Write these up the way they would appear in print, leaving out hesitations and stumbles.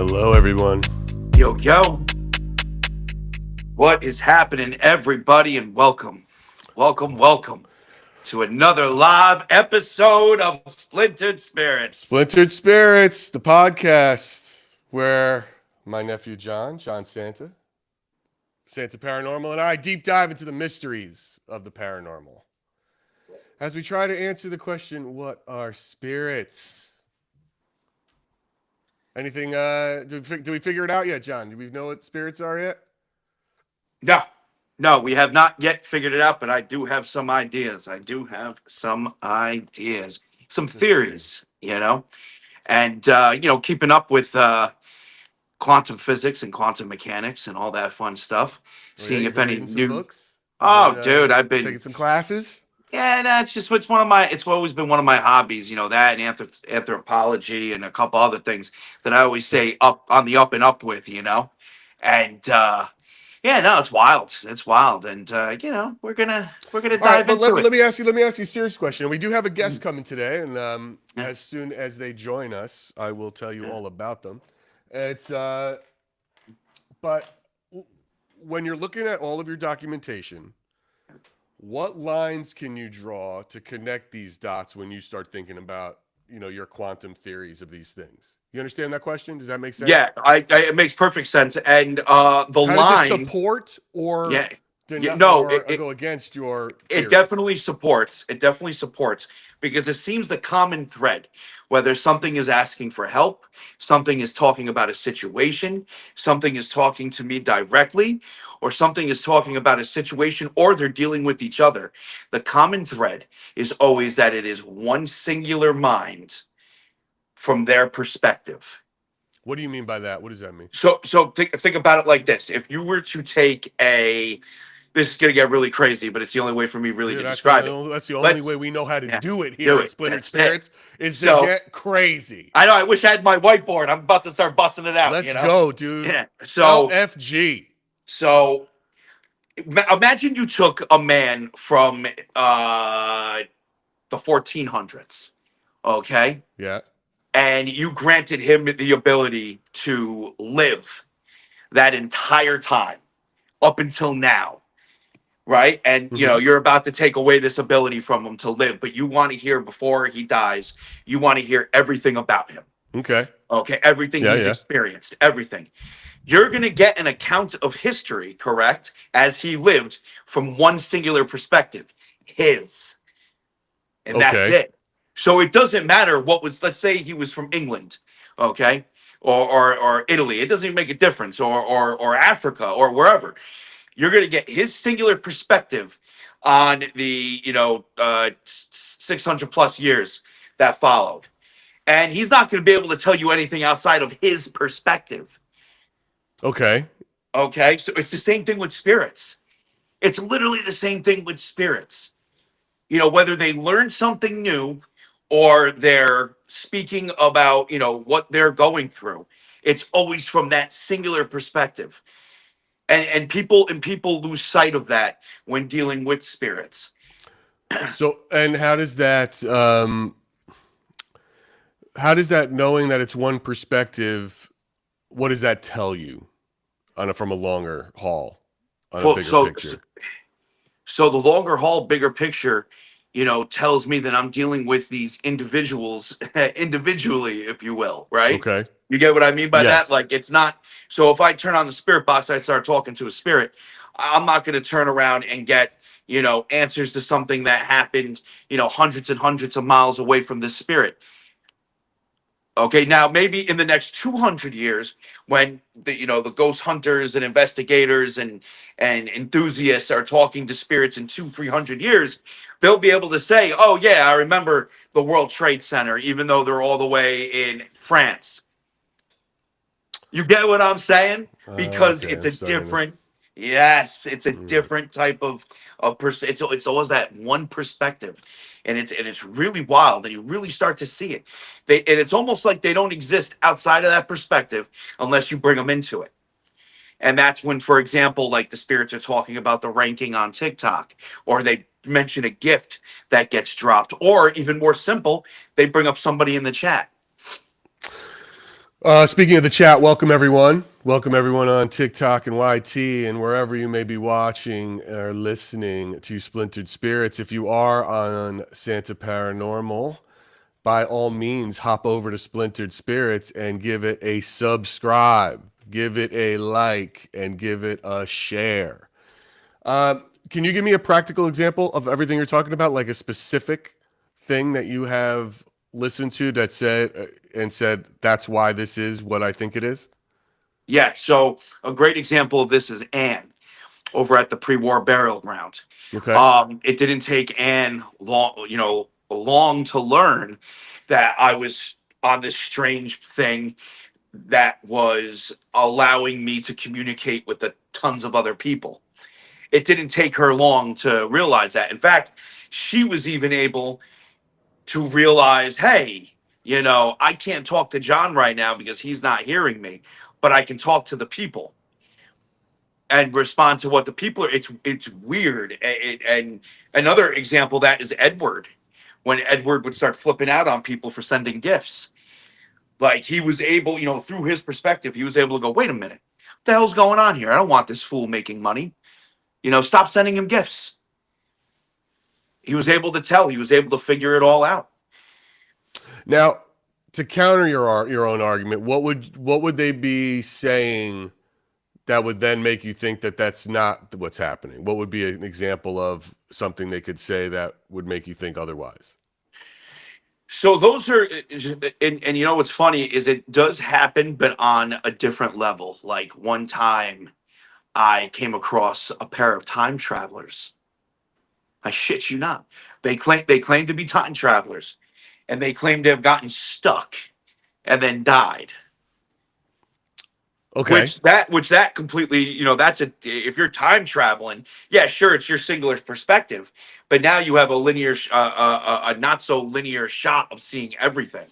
Hello, everyone. Yo, yo. What is happening, everybody, and welcome to another live episode of Splintered Spirits. Splintered Spirits, the podcast where my nephew John Santa Paranormal, and I deep dive into the mysteries of the paranormal as we try to answer the question, what are spirits? Anything, do we figure it out yet, John? Do we know what spirits are yet? No, we have not yet figured it out, but I do have some ideas. Some theories, and, keeping up with quantum physics and quantum mechanics and all that fun stuff, Oh, yeah, seeing you've if been any reading some new. books? Oh, dude, I've been. taking some classes? Yeah, no, it's always been one of my hobbies, that and anthropology and a couple other things that I always say on the up and up with, and yeah, no, it's wild. It's wild, and we're gonna All right, dive but into let it. me ask you a serious question. We do have a guest coming today, and Yeah. as soon as they join us, I will tell you all about them. It's but when you're looking at all of your documentation, what lines can you draw to connect these dots when you start thinking about your quantum theories of these things? You understand that question? Does that make sense? Yeah, it makes perfect sense, and the How does it line, support or yeah, no, go against your it theory? definitely supports. It definitely supports because it seems the common thread, whether something is asking for help, something is talking about a situation, something is talking to me directly, or something is talking about a situation, or they're dealing with each other. The common thread is always that it is one singular mind from their perspective. What do you mean by that? What does that mean? So think about it like this: if you were to take a, this is gonna get really crazy, but it's the only way for me really Dude, to describe it. that's the only Let's way we know how to Yeah, do it here do at it. Splintered That's it. Spirits is to So get crazy. I know I wish I had my whiteboard. I'm about to start busting it out. Let's go, dude. Yeah. LFG. So imagine you took a man from the 1400s, okay, Yeah. and you granted him the ability to live that entire time up until now, right? And Mm-hmm. you're about to take away this ability from him to live, but you want to hear before he dies, you want to hear everything about him. Okay. Okay, everything Yeah, he's yeah. experienced, everything. You're going to get an account of history, correct, as he lived from one singular perspective, his. And that's Okay. it. So it doesn't matter what was, let's say he was from England, okay, or Italy. It doesn't even make a difference, or Africa or wherever. You're going to get his singular perspective on the 600 plus years that followed, and he's not going to be able to tell you anything outside of his perspective. Okay. Okay, so it's the same thing with spirits. It's literally the same thing with spirits. Whether they learn something new or they're speaking about, what they're going through, it's always from that singular perspective. And people lose sight of that when dealing with spirits. So, and how does that knowing that it's one perspective, what does that tell you from a longer haul on a So, bigger so, picture? so the longer haul, bigger picture, tells me that I'm dealing with these individuals individually, if you will, right? Okay. You get what I mean by that? Yes. Like, it's not. So if I turn on the spirit box, I start talking to a spirit. I'm not going to turn around and get, answers to something that happened, hundreds and hundreds of miles away from the spirit. Okay, now maybe in the next 200 years, when the ghost hunters and investigators and enthusiasts are talking to spirits in 200-300 years, they'll be able to say, "Oh yeah, I remember the World Trade Center," even though they're all the way in France. You get what I'm saying? Because Okay. it's I'm a starting to. different, yes, it's a Mm. different type of person. It's always that one perspective, and it's really wild, and you really start to see it. And it's almost like they don't exist outside of that perspective unless you bring them into it. And that's when, for example, like the spirits are talking about the ranking on TikTok, or they mention a gift that gets dropped, or even more simple, they bring up somebody in the chat. Speaking of the chat, welcome everyone. Welcome everyone on TikTok and YT and wherever you may be watching or listening to Splintered Spirits. If you are on Santa Paranormal, by all means, hop over to Splintered Spirits and give it a subscribe, give it a like, and give it a share. Can you give me a practical example of everything you're talking about, like a specific thing that you have listened to that said that's why this is what I think it is? Yeah. So a great example of this is Anne over at the pre-war burial ground. Okay. It didn't take Anne long to learn that I was on this strange thing that was allowing me to communicate with the tons of other people. It didn't take her long to realize that. In fact, she was even able to realize, hey, I can't talk to John right now because he's not hearing me, but I can talk to the people and respond to what the people are. It's weird. And another example of that is Edward. When Edward would start flipping out on people for sending gifts, like he was able, through his perspective, he was able to go, wait a minute, what the hell's going on here? I don't want this fool making money. Stop sending him gifts. He was able to tell. He was able to figure it all out. Now, to counter your own argument, what would they be saying that would then make you think that that's not what's happening? What would be an example of something they could say that would make you think otherwise? So those are, and what's funny is it does happen, but on a different level. Like one time, I came across a pair of time travelers. I shit you not. They claim to be time travelers, and they claim to have gotten stuck and then died. Okay. Which that completely, that's if you're time traveling, yeah, sure, it's your singular perspective, but now you have a linear, a not so linear shot of seeing everything.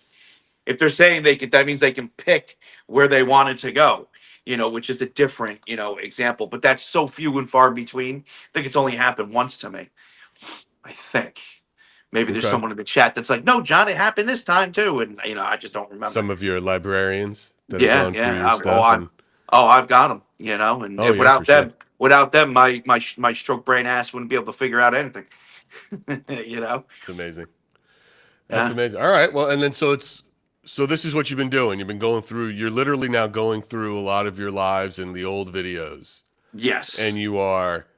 If they're saying that means they can pick where they wanted to go, which is a different, example. But that's so few and far between. I think it's only happened once to me. I think maybe there's Okay. someone in the chat that's like, no, John, it happened this time too, and I just don't remember. Some of your librarians that have Yeah, gone through yeah. your stuff and I've got them. And oh yeah, for without sure. them, my stroke brain ass wouldn't be able to figure out anything. you know. It's amazing. That's Yeah. amazing. All right. Well, and then so this is what you've been doing. You've been going through. You're literally now going through a lot of your lives and the old videos, Yes. and you are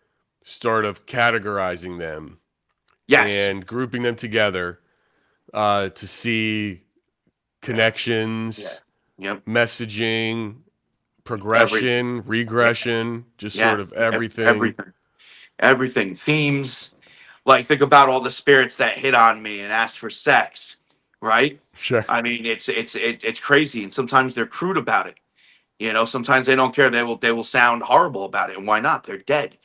sort of categorizing them Yes. and grouping them together to see Yeah. Yeah. connections, Yep. messaging, Everything. progression, Yeah. regression, just sort of Yes. everything. Everything. Everything. Themes. Like think about all the spirits that hit on me and asked for sex. Right. Sure. I mean, it's crazy, and sometimes they're crude about it. Sometimes they don't care. They will sound horrible about it, and why not? They're dead.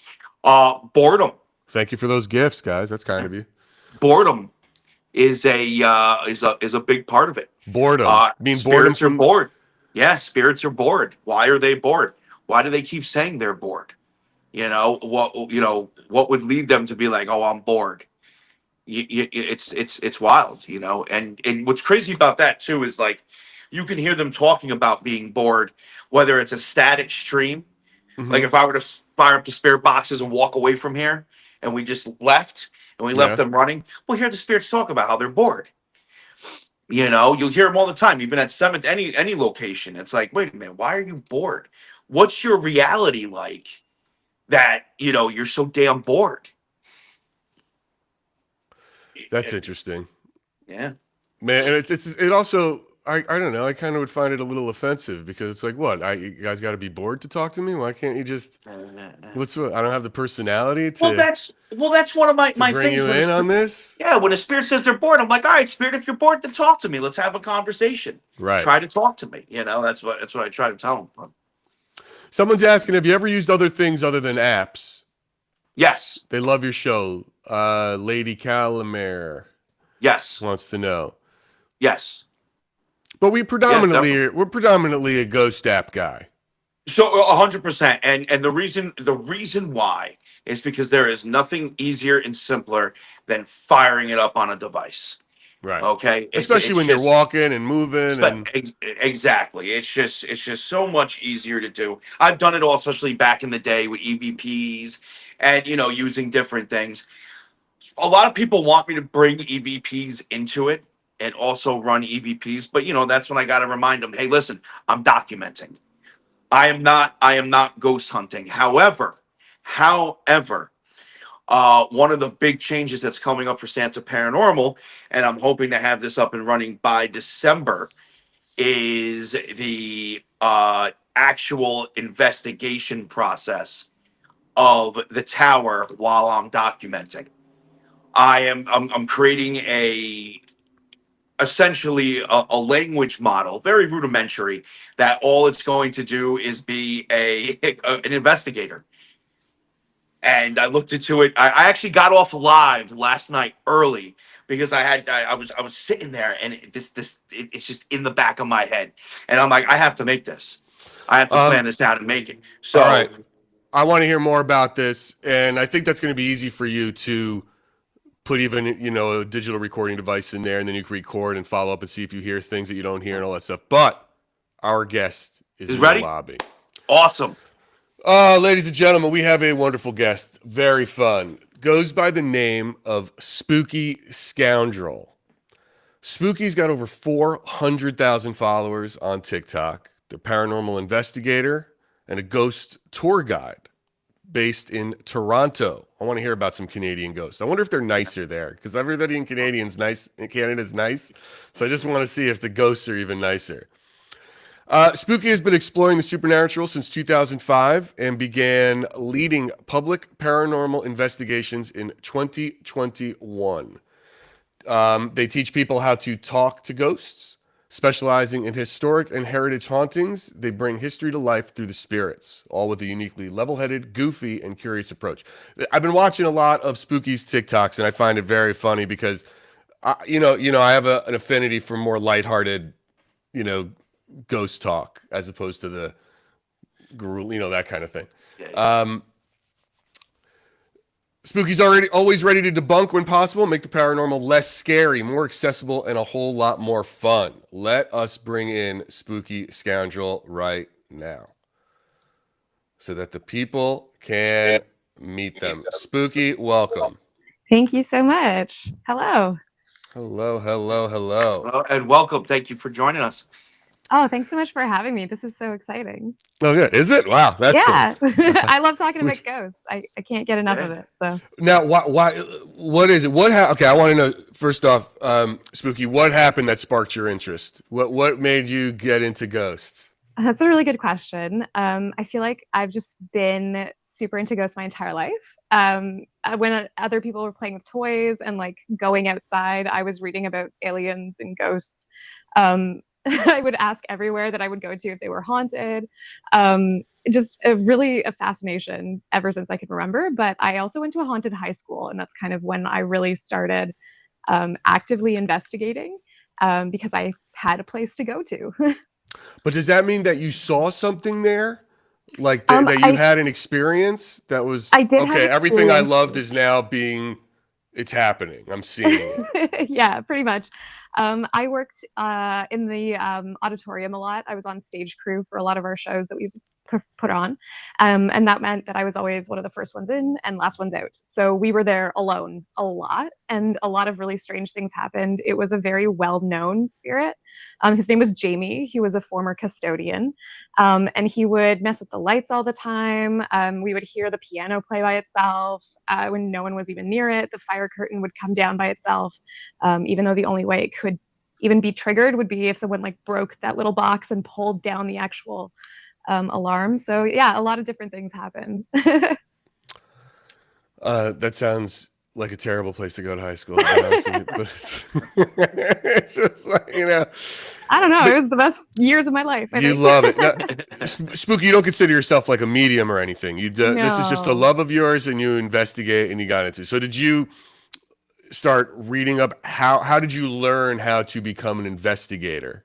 Boredom. Thank you for those gifts, guys. That's kind of you. Boredom is a big part of it. Boredom. I mean boredom Spirits are from bored. Yeah, spirits are bored. Why are they bored? Why do they keep saying they're bored? What would lead them to be like, oh, I'm bored. It's wild, and what's crazy about that too is like you can hear them talking about being bored, whether it's a static stream. Like Mhm. if I were to fire up the spirit boxes and walk away from here, and we just left, and we left Yeah. them running, we'll hear the spirits talk about how they're bored. You'll hear them all the time, even at Seventh, any location. It's like, wait a minute, why are you bored? What's your reality like that you're so damn bored? That's interesting. Yeah. Man, and it also I don't know, I kind of would find it a little offensive because it's like, what? You guys got to be bored to talk to me? Why can't you just I don't have the personality Well, that's one of my bring things you when in on this? when a spirit says they're bored, I'm like, all right, spirit, if you're bored, then talk to me. Let's have a conversation. Right. Try to talk to me. That's what I try to tell them. Someone's asking, have you ever used other things other than apps? Yes. They love your show. Lady Calamare Yes. wants to know. Yes. But we're definitely. predominantly a ghost app guy. So 100%, and the reason why is because there is nothing easier and simpler than firing it up on a device. Right. Okay, Especially when you're walking and moving and exactly. It's just so much easier to do. I've done it all, especially back in the day with EVPs and using different things. A lot of people want me to bring EVPs into it and also run EVPs, but that's when I got to remind them, hey, listen, I'm documenting. I am not ghost hunting. However, one of the big changes that's coming up for Santa Paranormal, and I'm hoping to have this up and running by December, is the actual investigation process of the tower while I'm documenting. I'm creating essentially a language model, very rudimentary, that all it's going to do is be an investigator. And I looked into it. I actually got off live last night early because I was sitting there and it's just in the back of my head, and I'm like, I have to make this. I have to plan this out and make it. all So right. I want to hear more about this, and I think that's going to be easy for you to put even a digital recording device in there, and then you can record and follow up and see if you hear things that you don't hear and all that stuff. But our guest is in ready? the lobby. Awesome. Ladies and gentlemen, we have a wonderful guest. Very fun. Goes by the name of Spooky Scoundrel. Spooky's got over 400,000 followers on TikTok. They're a paranormal investigator and a ghost tour guide based in Toronto. I want to hear about some Canadian ghosts. I wonder if they're nicer there, because everybody in Canada's nice. So I just want to see if the ghosts are even nicer. Spooky has been exploring the supernatural since 2005 and began leading public paranormal investigations in 2021. They teach people how to talk to ghosts. Specializing in historic and heritage hauntings, they bring history to life through the spirits, all with a uniquely level-headed, goofy, and curious approach. I've been watching a lot of Spooky's TikToks, and I find it very funny because, I have an affinity for more lighthearted, ghost talk as opposed to the guru, that kind of thing. Spooky's always ready to debunk when possible, make the paranormal less scary, more accessible, and a whole lot more fun. Let us bring in Spooky Scoundrel right now so that the people can meet them. Spooky, welcome. Thank you so much. Hello. Hello. And welcome. Thank you for joining us. Oh, thanks so much for having me. This is so exciting. Oh, good. Is it? Wow, that's cool. I love talking about ghosts. I can't get enough of it. So now, what is it? Okay, I want to know first off, Spooky, what happened that sparked your interest? What made you get into ghosts? That's a really good question. I feel like I've just been super into ghosts my entire life. When other people were playing with toys and like going outside, I was reading about aliens and ghosts. I would ask everywhere that I would go to if they were haunted. Just a fascination ever since I could remember. But I also went to a haunted high school, and that's kind of when I really started actively investigating because I had a place to go to. But does that mean that you saw something there? Like that you had an experience that was okay, everything I loved is now it's happening. I'm seeing it. Yeah, pretty much. I worked in the auditorium a lot. I was on stage crew for a lot of our shows that we've put on. And that meant that I was always one of the first ones in and last ones out. So we were there alone a lot, and a lot of really strange things happened. It was a very well-known spirit. His name was Jamie. He was a former custodian. And he would mess with the lights all the time. We would hear the piano play by itself when no one was even near it. The fire curtain would come down by itself, even though the only way it could even be triggered would be if someone like broke that little box and pulled down the actual alarm. So yeah, a lot of different things happened. That sounds like a terrible place to go to high school, to be honest with you, but it's just like, I don't know. It was the best years of my life. You love it. Now, Spooky, you don't consider yourself like a medium or anything. No. This is just a love of yours, and you investigate and you got into. So did you start reading up? How did you learn how to become an investigator?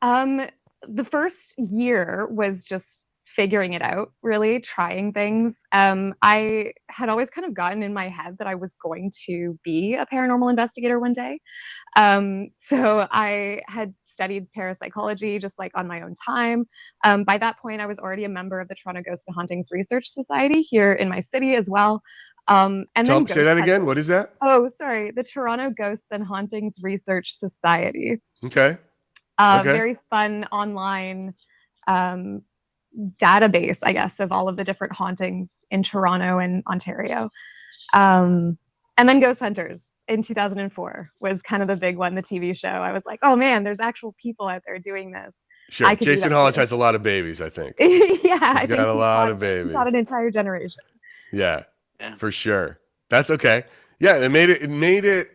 The first year was just figuring it out, really trying things. I had always kind of gotten in my head that I was going to be a paranormal investigator one day. So I had studied parapsychology just like on my own time. By that point, I was already a member of the Toronto Ghost and Hauntings Research Society here in my city as well. And then Say that again. What is that? Oh, sorry, the Toronto Ghosts and Hauntings Research Society. Okay. Okay. Very fun online um, database, I guess, of all of the different hauntings in Toronto and Ontario. And then Ghost Hunters in 2004 was kind of the big one, the TV show. I was like, oh man, there's actual people out there doing this. Sure. Jason Hollis has a lot of babies, I think. Yeah, he's got a lot of babies. He's got an entire generation. Yeah, for sure. That's okay. Yeah, it made it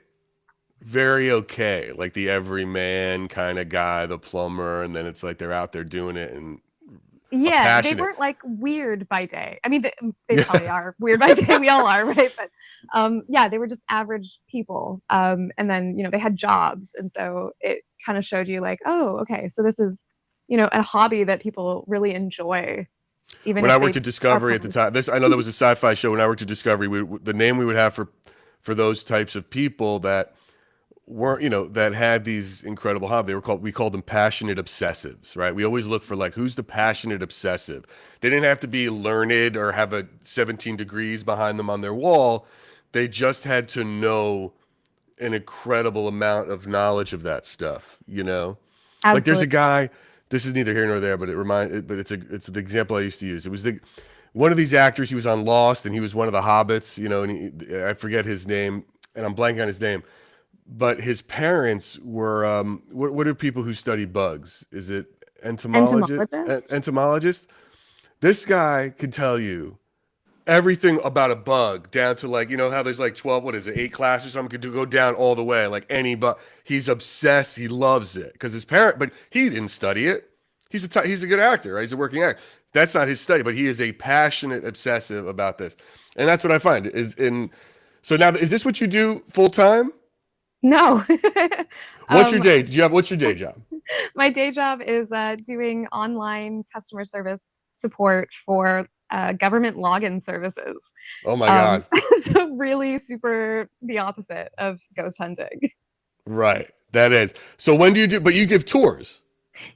very okay. Like the everyman kind of guy, the plumber, and then it's like they're out there doing it and yeah, they weren't like weird by day. I mean, they probably are weird by day. We all are, right? But yeah, they were just average people. And then, they had jobs. And so it kind of showed you like, oh, okay, so this is, a hobby that people really enjoy. Even when I worked at Discovery at the time, I know that was a sci-fi show. When I worked at Discovery, the name we would have for those types of people that weren't, that had these incredible hobbies, we called them passionate obsessives, right? We always look for like, who's the passionate obsessive? They didn't have to be learned or have 17 degrees behind them on their wall. They just had to know an incredible amount of knowledge of that stuff, Absolutely. Like there's a guy, this is neither here nor there, but it's the example I used to use. It was one of these actors, he was on Lost and he was one of the hobbits, and I forget his name and I'm blanking on his name. But his parents were what are people who study bugs? Is it entomologists? Entomologists. This guy can tell you everything about a bug down to like, how there's like 8 classes or something, could go down all the way, like any bug. He's obsessed. He loves it because but he didn't study it. He's a good actor, right? He's a working actor. That's not his study, but he is a passionate obsessive about this. And that's what I find so now, is this what you do full time? No. What's your day job? My day job is doing online customer service support for government login services. Oh my God. So really super the opposite of ghost hunting. Right. That is. So when do you but you give tours?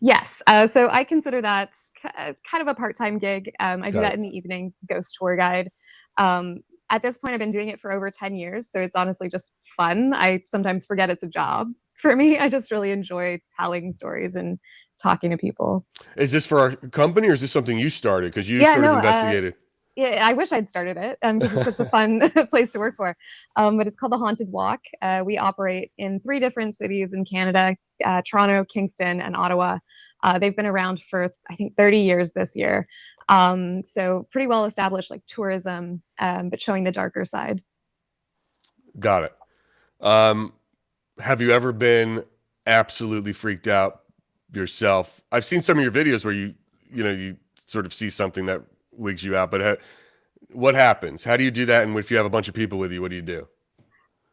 Yes. So I consider that kind of a part-time gig. I do that in the evenings, ghost tour guide. At this point, I've been doing it for over 10 years, so it's honestly just fun. I sometimes forget it's a job for me. I just really enjoy telling stories and talking to people. Is this for our company or is this something you started? Because you sort of investigated. Yeah, I wish I'd started it because it's such a fun place to work for. But it's called The Haunted Walk. We operate in 3 different cities in Canada, Toronto, Kingston, and Ottawa. They've been around for, I think, 30 years this year. So pretty well established, like tourism, but showing the darker side. Got it. Have you ever been absolutely freaked out yourself? I've seen some of your videos where you sort of see something that wigs you out, but what happens? How do you do that? And if you have a bunch of people with you, what do you do?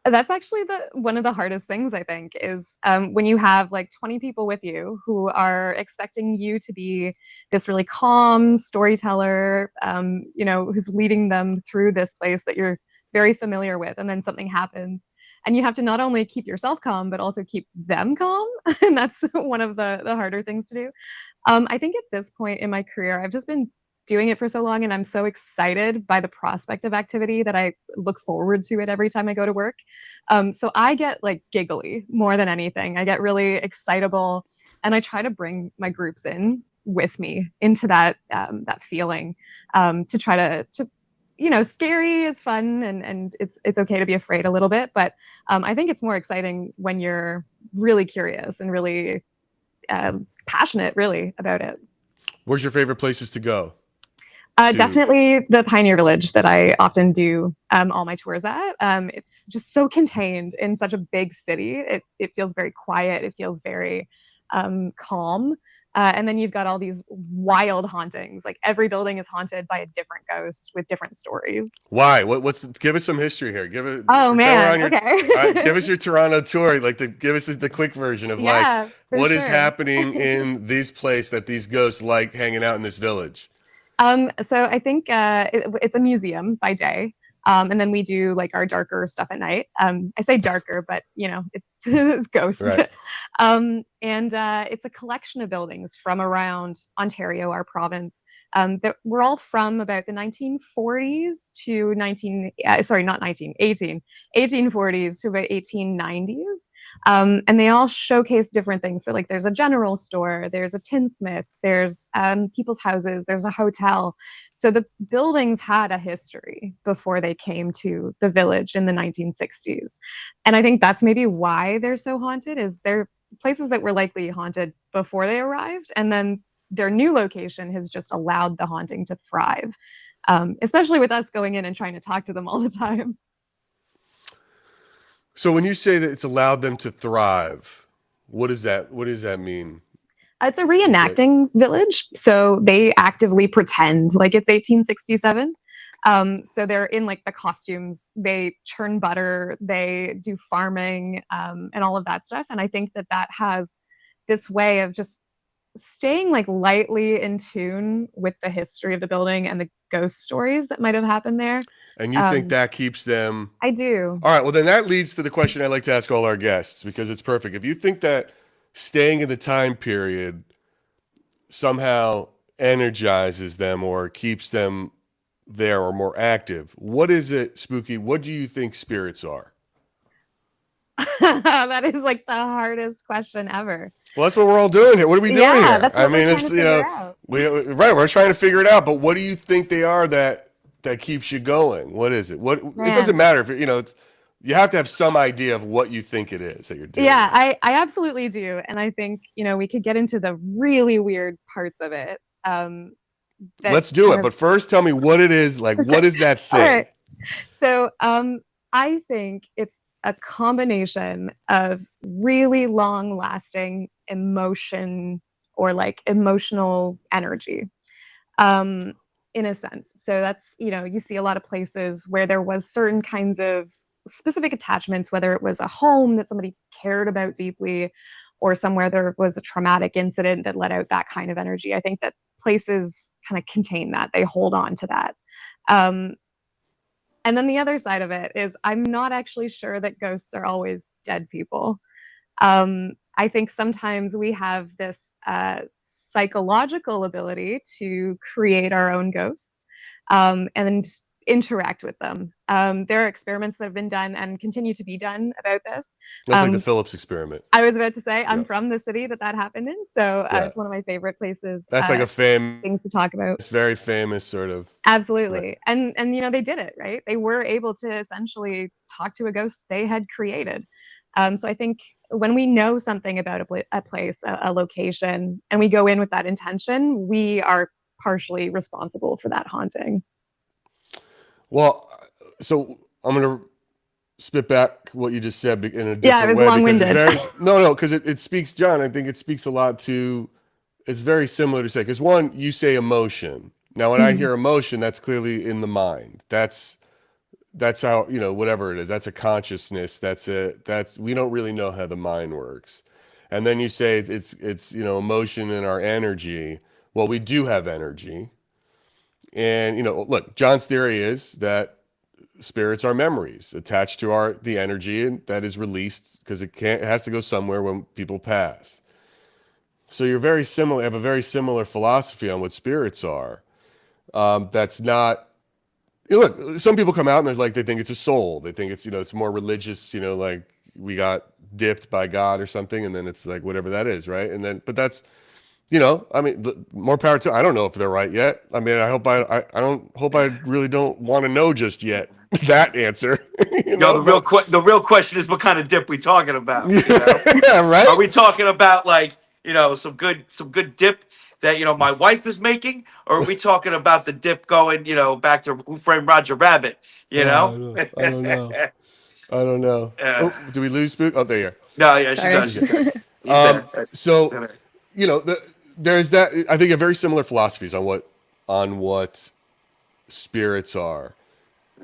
That's actually one of the hardest things, I think, is when you have like 20 people with you who are expecting you to be this really calm storyteller, who's leading them through this place that you're very familiar with, and then something happens and you have to not only keep yourself calm but also keep them calm. And that's one of the harder things to do. I think at this point in my career, I've just been doing it for so long and I'm so excited by the prospect of activity that I look forward to it every time I go to work. So I get like giggly more than anything. I get really excitable and I try to bring my groups in with me into that feeling, to try to scary is fun and it's okay to be afraid a little bit, but I think it's more exciting when you're really curious and really passionate really about it. Where's your favorite places to go? Definitely the Pioneer Village that I often do all my tours at. It's just so contained in such a big city. It feels very quiet. It feels very calm. And then you've got all these wild hauntings. Like every building is haunted by a different ghost with different stories. Why? Give us some history here. Oh man. Okay. Give us your Toronto tour. Give us the quick version of what is happening in this place that these ghosts like hanging out in this village. So I think it's a museum by day. And then we do like our darker stuff at night. I say darker, but it's, it's ghosts. Right. And it's a collection of buildings from around Ontario, our province. That we're all from about the 1940s to 1840s to about 1890s. And they all showcase different things. So like there's a general store, there's a tinsmith, there's people's houses, there's a hotel. So the buildings had a history before they came to the village in the 1960s. And I think that's maybe why they're so haunted, is they're places that were likely haunted before they arrived. And then their new location has just allowed the haunting to thrive, especially with us going in and trying to talk to them all the time. So when you say that it's allowed them to thrive, what does that mean? It's a reenacting village, so they actively pretend like it's 1867. So they're in like the costumes, they churn butter, they do farming, and all of that stuff. And I think that has this way of just staying like lightly in tune with the history of the building and the ghost stories that might have happened there. And you think that keeps them? I do. All right. Well, then that leads to the question I like to ask all our guests, because it's perfect. If you think that staying in the time period somehow energizes them or keeps them there or more active, what is it, Spooky? What do you think spirits are? That is like the hardest question ever. Well, that's what we're all doing here. What are we doing here? That's what we're trying to figure out. We're trying to figure it out. But what do you think they are that keeps you going? What is it? It doesn't matter if you have to have some idea of what you think it is that you're doing. Yeah, I absolutely do. And I think, we could get into the really weird parts of it. Let's do it. But first tell me what it is. Like, what is that thing? All right. So I think it's a combination of really long lasting emotion or like emotional energy. In a sense. So that's, you see a lot of places where there was certain kinds of specific attachments, whether it was a home that somebody cared about deeply or somewhere there was a traumatic incident that let out that kind of energy. I think that places kind of contain that. They hold on to that. And then the other side of it is I'm not actually sure that ghosts are always dead people. I think sometimes we have this psychological ability to create our own ghosts and interact with them. There are experiments that have been done and continue to be done about this. That's like the Phillips experiment. I was about to say, I'm from the city that happened in, so it's one of my favorite places. That's like a things to talk about. It's very famous, sort of. Absolutely, right. And they did it right. They were able to essentially talk to a ghost they had created. So I think when we know something about a place, a location, and we go in with that intention, we are partially responsible for that haunting. Well, so I'm going to spit back what you just said in a different way. Yeah, it was long-winded. No, because it speaks, John, I think it speaks a lot to, it's very similar to say, because one, you say emotion. Now, when I hear emotion, that's clearly in the mind. That's how, whatever it is, that's a consciousness. We don't really know how the mind works. And then you say it's emotion and our energy. Well, we do have energy. And, look, John's theory is that spirits are memories attached to the energy and that is released because it has to go somewhere when people pass. So you're very similar, have a very similar philosophy on what spirits are. That's not, look, some people come out and they think it's a soul. They think it's, it's more religious, like we got dipped by God or something. And then it's like, whatever that is. Right. And then, but that's, more power to, I don't know if they're right yet. I mean, I really don't want to know just yet that answer. The real question is what kind of dip we talking about? Yeah, right. Are we talking about some good dip that my wife is making, or are we talking about the dip going back to Who Framed Roger Rabbit? I don't know. Oh, do we lose Spook? Oh, there you are. No, yeah, she's so there's that. I think very similar philosophies on what spirits are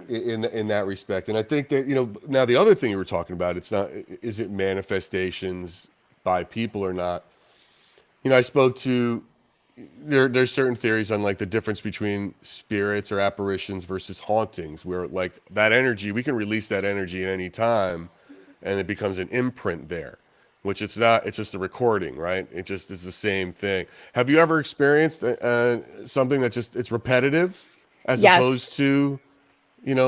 in that respect. And I think that now the other thing you were talking about, it's not, is it manifestations by people or not? I spoke to there's certain theories on like the difference between spirits or apparitions versus hauntings, where like that energy, we can release that energy at any time, and it becomes an imprint there, which it's not. It's just a recording, right? It just is the same thing. Have you ever experienced something that just it's repetitive, as Yes. opposed to,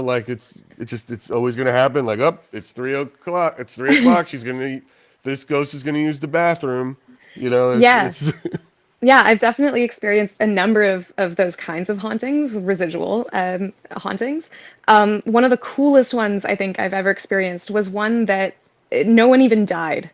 like it's always gonna happen. Like, up, it's 3 o'clock. It's 3 o'clock. This ghost is gonna use the bathroom. Yes. It's Yeah, I've definitely experienced a number of those kinds of hauntings, residual hauntings. One of the coolest ones I think I've ever experienced was one that no one even died.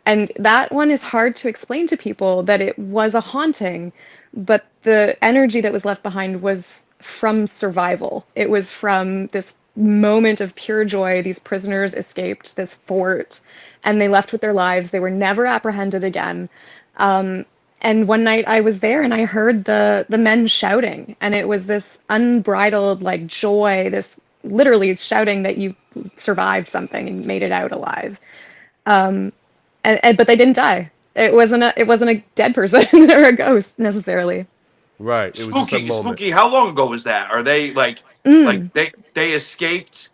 And that one is hard to explain to people that it was a haunting, but the energy that was left behind was from survival. It was from this moment of pure joy. These prisoners escaped this fort and they left with their lives. They were never apprehended again. Um, and one night I was there and I heard the men shouting, and it was this unbridled like joy, this literally shouting that you survived something and made it out alive. Um, but they didn't die. It wasn't a dead person or a ghost necessarily. right. It was just a Spooky, moment. spooky. How long ago was that? Are they Mm, they escaped?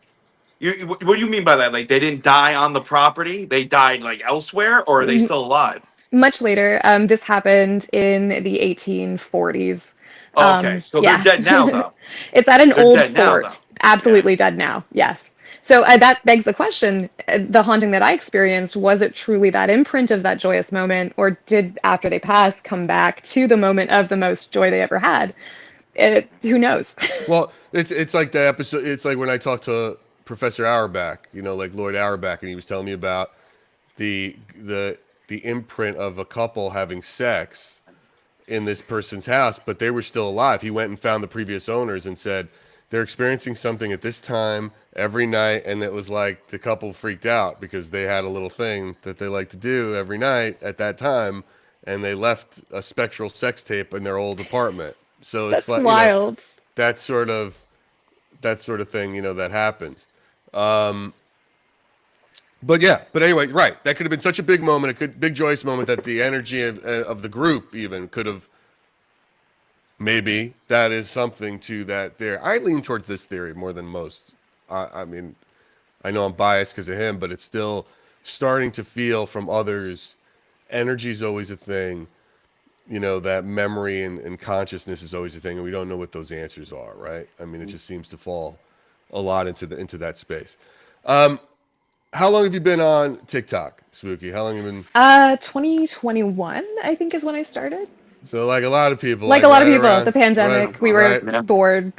What do you mean by that? Like they didn't die on the property? They died like elsewhere, or are they m- still alive? much later. This happened in the 1840s. Oh, okay, so they're Yeah, dead now, though. it's at an They're old dead now, though. fort. Yeah. Absolutely dead now. Yes. So that begs the question: the haunting that I experienced, was it truly that imprint of that joyous moment, or did after they passed come back to the moment of the most joy they ever had? Who knows? Well, it's like the episode. It's like when I talked to Professor Auerbach, like Lloyd Auerbach, and he was telling me about the the the imprint of a couple having sex in this person's house, but they were still alive. He went and found the previous owners and said they're experiencing something at this time every night, and it was like the couple freaked out because they had a little thing that they like to do every night at that time, and they left a spectral sex tape in their old apartment. So it's That's like, wild. that sort of that sort of thing, that happens. Um, but yeah, but anyway, right. That could have been such a big moment, big joyous moment, that the energy of the group even could have, maybe that is something to that there. I lean towards this theory more than most. I mean, I know I'm biased because of him, but it's still starting to feel from others. Energy is always a thing. That memory and consciousness is always a thing, and we don't know what those answers are, right? I mean, it just seems to fall a lot into that space. Um, how long have you been on TikTok, Spooky? How long have you been? 2021, I think, is when I started. So, like a lot of people, Like like a lot of right people, the around, pandemic, we were right, Yeah. bored.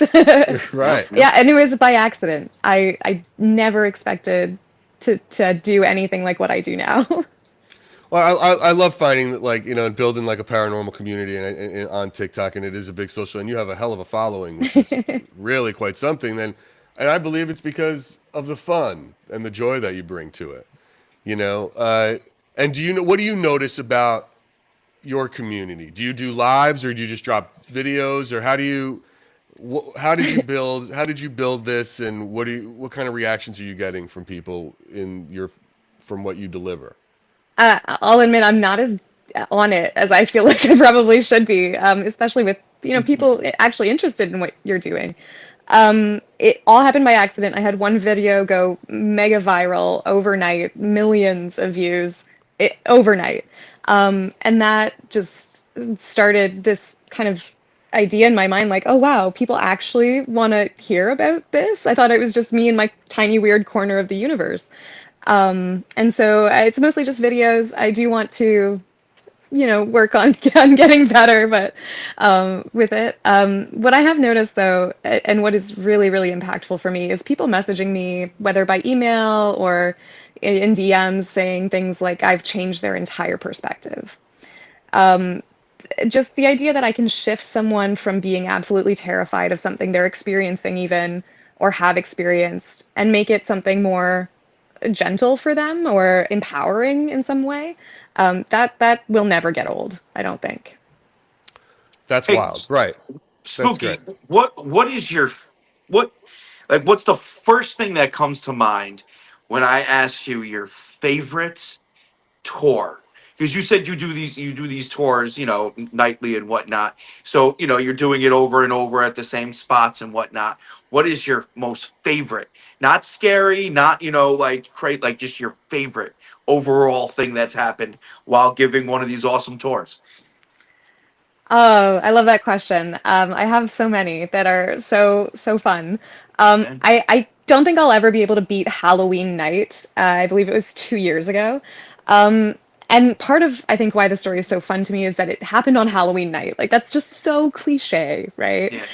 right. Yeah, and it was by accident. I never expected to do anything like what I do now. Well, I love finding that, like, and building like a paranormal community and on TikTok, and it is a big social, and you have a hell of a following, which is really quite something. And I believe it's because of the fun and the joy that you bring to it. You know, and what do you notice about your community? Do you do lives, or do you just drop videos, or how did you build this, and what kind of reactions are you getting from people from what you deliver? I'll admit I'm not as on it as I feel like I probably should be, especially with people actually interested in what you're doing. It all happened by accident. I had one video go mega viral overnight, millions of views overnight, and that just started this kind of idea in my mind, like, oh wow, people actually want to hear about this. I thought it was just me in my tiny weird corner of the universe. And so it's mostly just videos. I do want to, work on, on getting better, but with it. What I have noticed though, and what is really, really impactful for me is people messaging me, whether by email or in DMs, saying things like I've changed their entire perspective. Um, just the idea that I can shift someone from being absolutely terrified of something they're experiencing, even or have experienced, and make it something more gentle for them or empowering in some way, that will never get old, I don't think. That's Hey, wild, right? That's great. Spooky. What is your what what's the first thing that comes to mind when I ask you your favorite tour, because you said you do these tours, nightly and whatnot. So, you're doing it over and over at the same spots and whatnot. What is your most favorite? Not scary, not, like great, like just your favorite overall thing that's happened while giving one of these awesome tours. Oh, I love that question. I have so many that are so fun. Okay. I don't think I'll ever be able to beat Halloween night. I believe it was 2 years ago. Um, and part of I think why the story is so fun to me is that it happened on Halloween night. Like that's just so cliche, right? Yeah,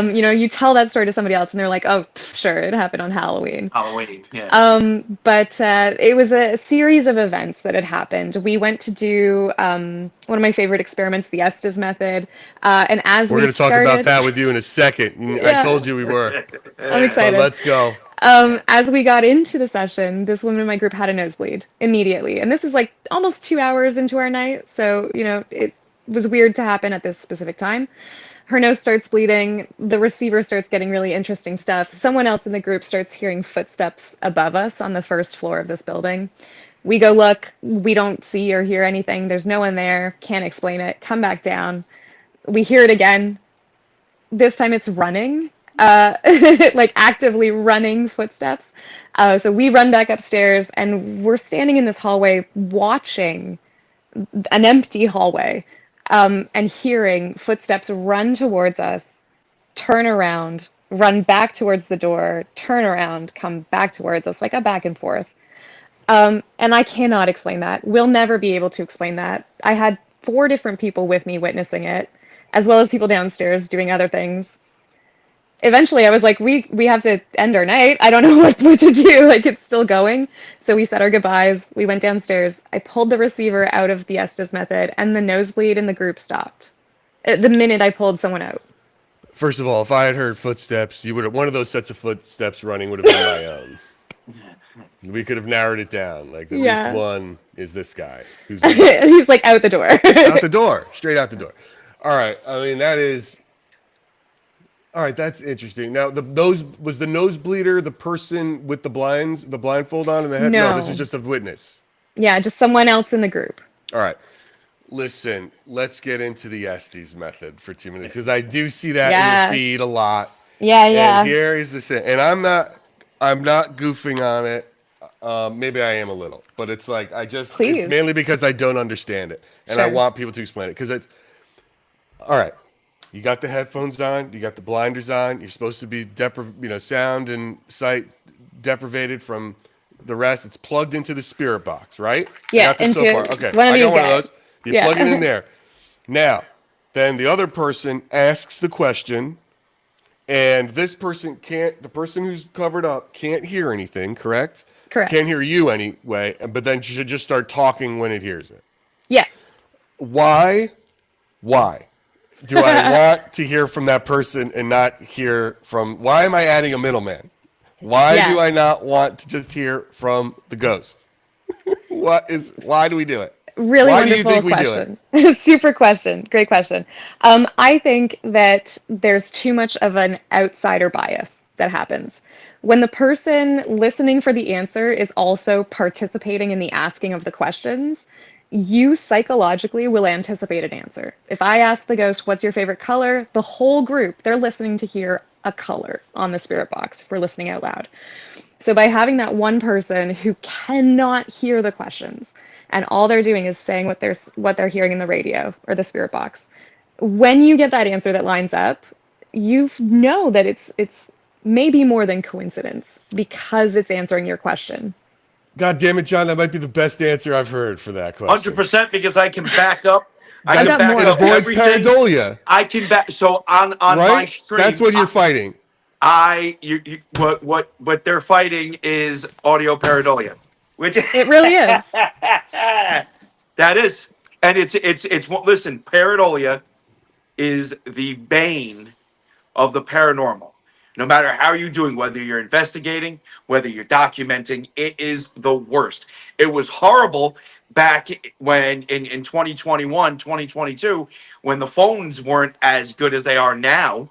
yeah. You tell that story to somebody else and they're like, "Oh, pff, sure, it happened on Halloween." Halloween. Yeah. But it was a series of events that had happened. We went to do one of my favorite experiments, the Estes method. And as We're we going to talk about started, that with you in a second. I yeah, told you we were, I'm but excited. let's go. As we got into the session, this woman in my group had a nosebleed immediately. And this is like almost 2 hours into our night. So, it was weird to happen at this specific time. Her nose starts bleeding. The receiver starts getting really interesting stuff. Someone else in the group starts hearing footsteps above us on the first floor of this building. We go look. We don't see or hear anything. There's no one there. Can't explain it. Come back down. We hear it again. This time it's running, like actively running footsteps. So we run back upstairs and we're standing in this hallway watching an empty hallway, and hearing footsteps run towards us, turn around, run back towards the door, turn around, come back towards us, like a back and forth. And I cannot explain that. We'll never be able to explain that. I had 4 different people with me witnessing it, as well as people downstairs doing other things. Eventually I was like, we have to end our night. I don't know what to do. Like it's still going. So we said our goodbyes. We went downstairs. I pulled the receiver out of the Estes method and the nosebleed in the group stopped. The minute I pulled someone out. First of all, if I had heard footsteps, you would have one of those sets of footsteps running would have been my own. We could have narrowed it down. Like at least Yeah. one is this guy who's He's like out the door. out the door, straight out the door. All right. I mean, that is. All right, that's interesting. Now, was the nosebleeder the person with the blindfold on in the head? No, this is No. just a witness. Yeah, just someone else in the group. All right. Listen, let's get into the Estes method for 2 minutes because I do see that in Yeah. your feed a lot. Yeah, yeah. And here is the thing, and I'm not goofing on it. Maybe I am a little, but it's like it's Please. mainly because I don't understand it, and I Sure. want people to explain it because it's all right. You got the headphones on, you got the blinders on. You're supposed to be sound and sight deprivated from the rest. It's plugged into the spirit box, right? Yeah, I got this so into far. Okay, one of I got these one of guys. those. You Yeah. plug it in there. Now, then the other person asks the question, and this person can't. The person who's covered up can't hear anything. Correct? Correct. Can't hear you anyway. But then should just start talking when it hears it. Yeah. Why? Do I want to hear from that person and not hear from? Why am I adding a middleman? Why Yeah. do I not want to just hear from the ghost? Why do we do it? Really Why do you wonderful think we do it? question. Super question. Great question. I think that there's too much of an outsider bias that happens. When the person listening for the answer is also participating in the asking of the questions, you psychologically will anticipate an answer. If I ask the ghost, what's your favorite color? The whole group, they're listening to hear a color on the spirit box if we're listening out loud. So by having that one person who cannot hear the questions and all they're doing is saying what they're hearing in the radio or the spirit box, when you get that answer that lines up, you know that it's maybe more than coincidence because it's answering your question. God damn it, John! That might be the best answer I've heard for that question. 100% because I can back up. I I've can got back more. It up avoids everything. pareidolia, I can back. So on my right? stream, That's what you're fighting. What they're fighting is audio pareidolia, which It really is. that is, and it's listen, pareidolia is the bane of the paranormal. No matter how you're doing, whether you're investigating, whether you're documenting, it is the worst. It was horrible back when in 2021, 2022, when the phones weren't as good as they are now.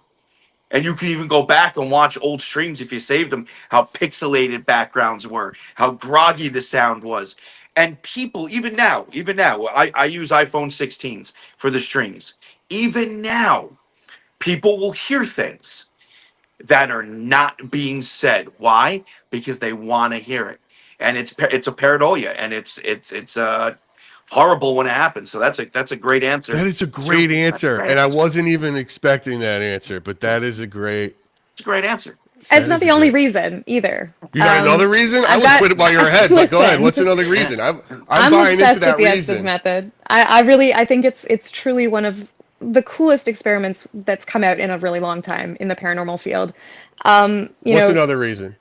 And you can even go back and watch old streams if you saved them, how pixelated backgrounds were, how groggy the sound was. And people, even now, I use iPhone 16s for the streams. Even now, people will hear things that are not being said. Why? Because they want to hear it, and it's a pareidolia, and it's horrible when it happens. So that's a great answer. That is a great answer, and I It's wasn't even expecting that answer, but that is a great. a great answer. And it's That not is the a only great- reason either. You got another reason? I I've was got- quitting while you're ahead, but go ahead. Listen. What's another reason? I'm I'm buying into obsessed that with the Estes reason. method. I think it's truly one of the coolest experiments that's come out in a really long time in the paranormal field. What's another reason?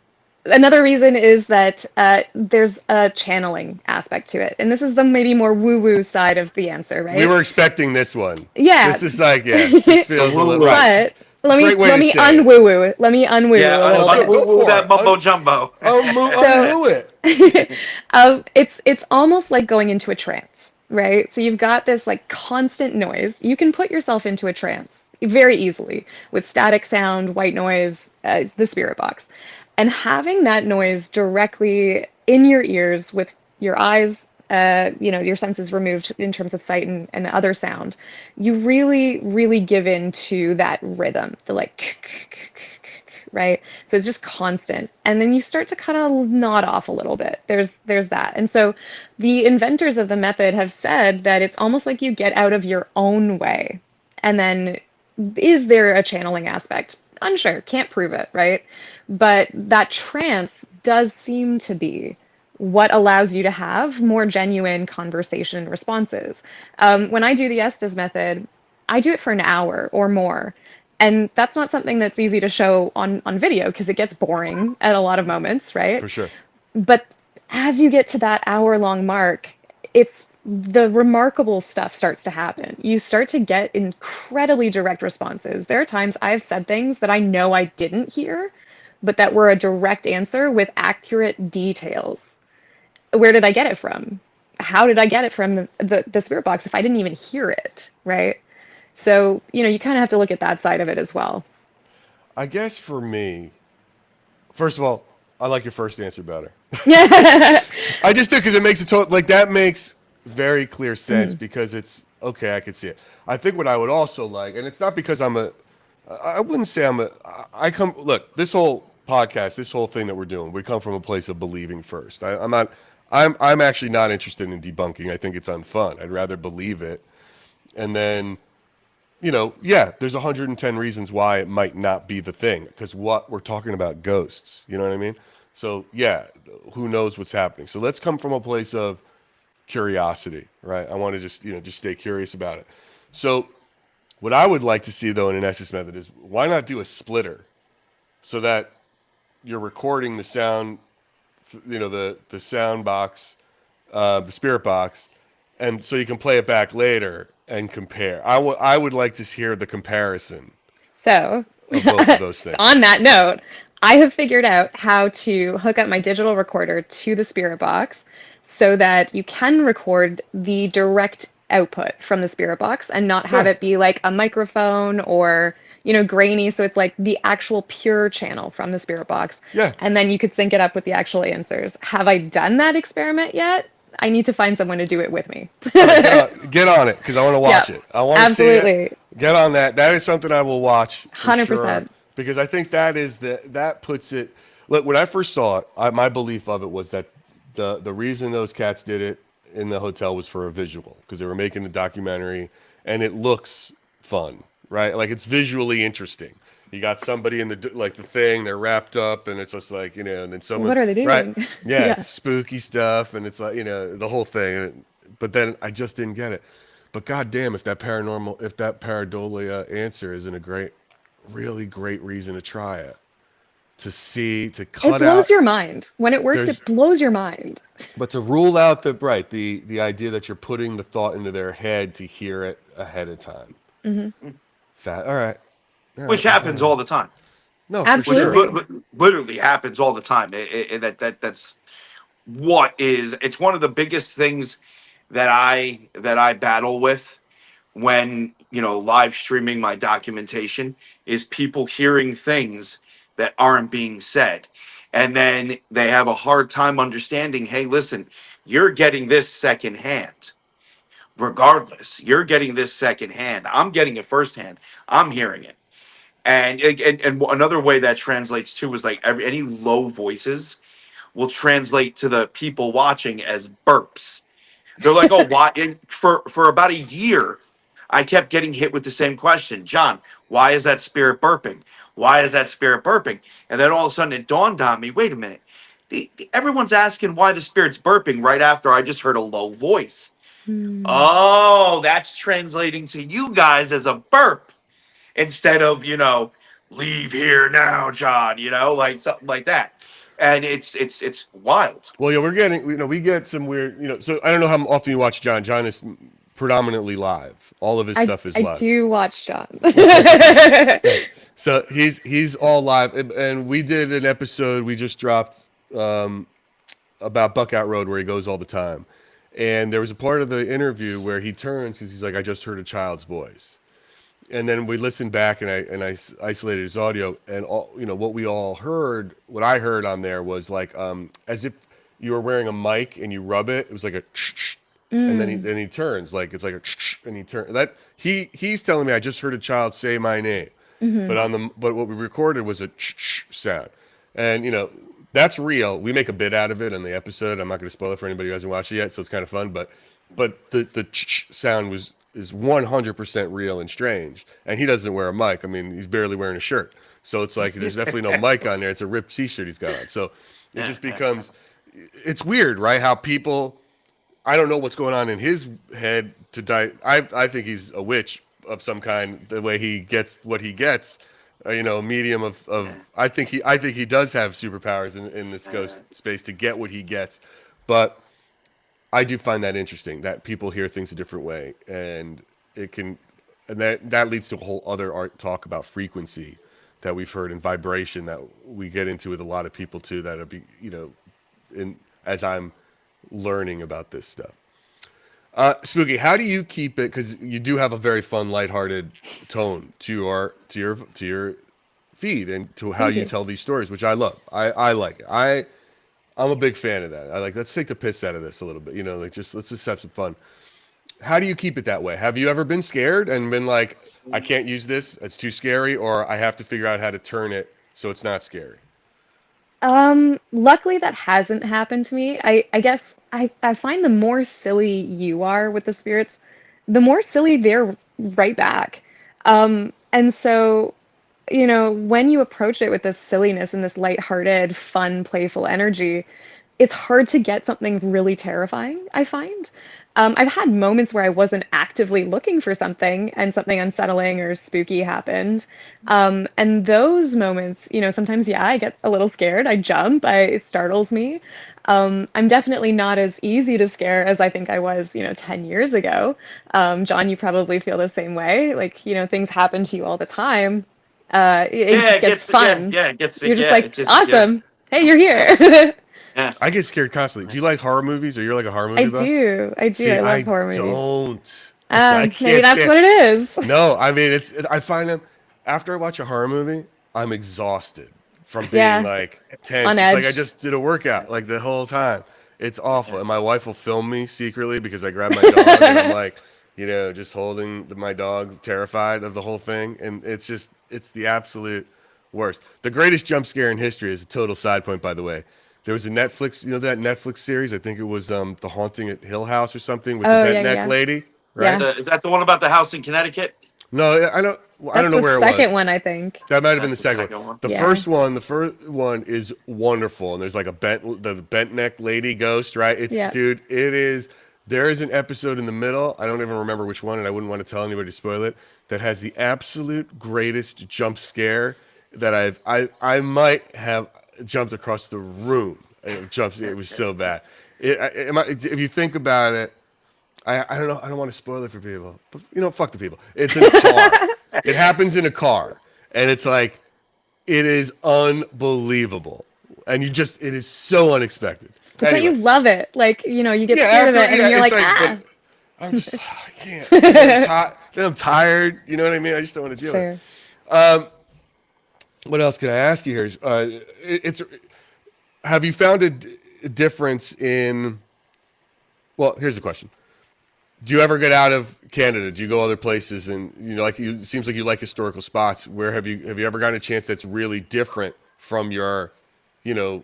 Another reason is that there's a channeling aspect to it, and this is the maybe more woo-woo side of the answer, right? We were expecting this one. Yeah. This is like, this feels a little right. But let Great way me to say it. unwoo-woo. Let me unwoo-woo Yeah, a little bit. Go for that it. mumbo jumbo. Unwoo it. It's almost like going into a trance, right? So you've got this like constant noise. You can put yourself into a trance very easily with static sound, white noise, the spirit box. And having that noise directly in your ears with your eyes, your senses removed in terms of sight and other sound, you really, really give in to that rhythm, the like, right? So it's just constant. And then you start to kind of nod off a little bit. There's that. And so the inventors of the method have said that it's almost like you get out of your own way. And then is there a channeling aspect? Unsure, can't prove it, right? But that trance does seem to be what allows you to have more genuine conversation responses. When I do the Estes method, I do it for an hour or more. And that's not something that's easy to show on video because it gets boring at a lot of moments, right? For sure. But as you get to that hour-long mark, it's the remarkable stuff starts to happen. You start to get incredibly direct responses. There are times I've said things that I know I didn't hear, but that were a direct answer with accurate details. Where did I get it from? How did I get it from the spirit box if I didn't even hear it, right? So, you kind of have to look at that side of it as well. I guess for me, first of all, I like your first answer better. Yeah. I just do because it makes it like that makes very clear sense because it's okay. I can see it. I think what I would also like, and it's not because I wouldn't say look, this whole podcast, this whole thing that we're doing, we come from a place of believing first. I'm actually not interested in debunking. I think it's unfun. I'd rather believe it. And then, there's 110 reasons why it might not be the thing because what we're talking about ghosts, you know what I mean? So yeah, who knows what's happening? So let's come from a place of curiosity, right? I want to just stay curious about it. So what I would like to see though in an Estes method is why not do a splitter so that you're recording the sound, the sound box, the spirit box, and so you can play it back later and compare. I would like to hear the comparison So, of both of those things. On that note, I have figured out how to hook up my digital recorder to the spirit box so that you can record the direct output from the spirit box and not have it be like a microphone or grainy. So it's like the actual pure channel from the spirit box. Yeah. And then you could sync it up with the actual answers. Have I done that experiment yet? I need to find someone to do it with me. All right, get on it because I want to watch it. I want to see it. Get on that. That is something I will watch. 100%. Sure, because I think that puts it. Look, when I first saw it, my belief of it was that the reason those cats did it in the hotel was for a visual because they were making a documentary and it looks fun, right? Like it's visually interesting. You got somebody in the thing, they're wrapped up, and it's just like, and then someone. What are they doing? Right? Yeah, it's spooky stuff, and it's like, the whole thing. But then I just didn't get it. But goddamn, if that pareidolia answer isn't a really great reason to try it, to cut out. It blows your mind. When it works, it blows your mind. But to rule out the idea that you're putting the thought into their head to hear it ahead of time. Mm-hmm. All right. Which happens all the time. No, absolutely. But literally happens all the time. That's it's one of the biggest things that I battle with when live streaming my documentation is people hearing things that aren't being said, and then they have a hard time understanding. Hey, listen, you're getting this secondhand. Regardless, you're getting this secondhand. I'm getting it firsthand. I'm hearing it. And another way that translates too is like any low voices will translate to the people watching as burps. They're like, oh, why? And for about a year, I kept getting hit with the same question, John. Why is that spirit burping? Why is that spirit burping? And then all of a sudden, it dawned on me. Wait a minute. Everyone's asking why the spirit's burping right after I just heard a low voice. Hmm. Oh, that's translating to you guys as a burp instead of, leave here now, John, like something like that. And it's wild. Well, yeah, we're getting, we get some weird, so I don't know how often you watch John. John is predominantly live. All of his stuff is I live. do watch John. So he's all live. And we did an episode we just dropped about Buckout Road where he goes all the time. And there was a part of the interview where he turns because he's like, I just heard a child's voice. And then we listened back and I isolated his audio, and all, what we all heard, what I heard on there was like as if you were wearing a mic and you rub it. It was like a and then he turns, like it's like a and he turns. That he's telling me I just heard a child say my name, but what we recorded was a sound, and that's real. We make a bit out of it in the episode. I'm not going to spoil it for anybody who hasn't watched it yet, so it's kind of fun. But the sound is 100% real and strange. And he doesn't wear a mic. I mean, he's barely wearing a shirt. So it's like there's definitely no mic on there. It's a ripped t-shirt he's got on. So it just becomes, it's weird, right? How people, I don't know what's going on in his head to die. I think he's a witch of some kind, the way he gets what he gets. Medium of I think he does have superpowers in this ghost space to get what he gets. But I do find that interesting that people hear things a different way, and that leads to a whole other art talk about frequency that we've heard, and vibration that we get into with a lot of people too, that as I'm learning about this stuff. Spooky, how do you keep it? Because you do have a very fun, lighthearted tone to your feed and to how you tell these stories, which I love. I like it. I'm a big fan of that. I like, let's take the piss out of this a little bit, let's just have some fun. How do you keep it that way? Have you ever been scared and been like, I can't use this, it's too scary, or I have to figure out how to turn it so it's not scary? Luckily that hasn't happened to me. I guess I find the more silly you are with the spirits, the more silly they're right back. And so, when you approach it with this silliness and this lighthearted, fun, playful energy, it's hard to get something really terrifying, I find. I've had moments where I wasn't actively looking for something and something unsettling or spooky happened. And those moments, sometimes, yeah, I get a little scared. I jump, it startles me. I'm definitely not as easy to scare as I think I was, 10 years ago. John, you probably feel the same way. Like, things happen to you all the time. It just gets fun. Yeah, it gets. You're just Yeah, like, it just, awesome. Hey, you're yeah, here. yeah. I get scared constantly. Do you like horror movies, or you're like a horror movie I buff? do. See, I love horror movies. Don't. I can't Maybe that's stand- what it is. No, I mean, I find them, after I watch a horror movie, I'm exhausted from being Yeah. like tense. On It's like edge. I just did a workout like the whole time. It's awful. And my wife will film me secretly because I grab my dog and I'm like, just holding my dog, terrified of the whole thing. And it's the absolute worst. The greatest jump scare in history is a total side point, by the way. There was a Netflix, that Netflix series, I think it was The Haunting at Hill House or something, with the bent neck lady, right? Yeah. Is that the one about the house in Connecticut? No, I don't know where it was. That's the second one, I think. That might have been the That's second one. The Yeah. first one is wonderful, and there's like the bent neck lady ghost, right? Dude, there is an episode in the middle, I don't even remember which one, and I wouldn't want to tell anybody to spoil it, that has the absolute greatest jump scare that I might have jumped across the room. It was so bad. If you think about it, I don't know. I don't want to spoil it for people, but fuck the people. It's in a car. It happens in a car, and it's like, it is unbelievable, and it is so unexpected. But you love it. Like, you get Yeah, scared of after- it, and yeah, you're it's like, ah. but I'm just, I can't. Then I'm tired. You know what I mean? I just don't want to deal with it. What else can I ask you here? Have you found a difference in Well, here's the question. Do you ever get out of Canada? Do you go other places? And it seems like you like historical spots. Where have you ever gotten a chance that's really different from your, you know,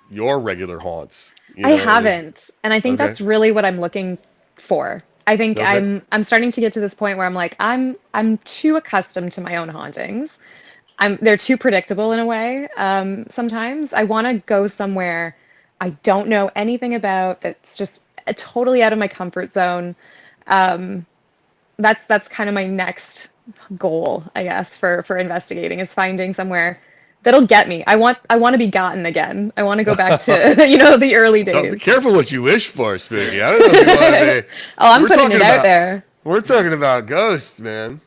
your regular haunts? I haven't, and I think Okay. that's really what I'm looking for. I think Okay. I'm starting to get to this point where I'm like I'm too accustomed to my own hauntings. They're too predictable in a way. Sometimes I want to go somewhere I don't know anything about, that's just totally out of my comfort zone. Um, that's kind of my next goal, I guess, for investigating, is finding somewhere that'll get me. I want to be gotten again. I want to go back to the early Don't be days. careful what you wish for, Spooky. I don't know if you want to be. Oh, I'm We're putting talking it out about there. we're talking about ghosts, man.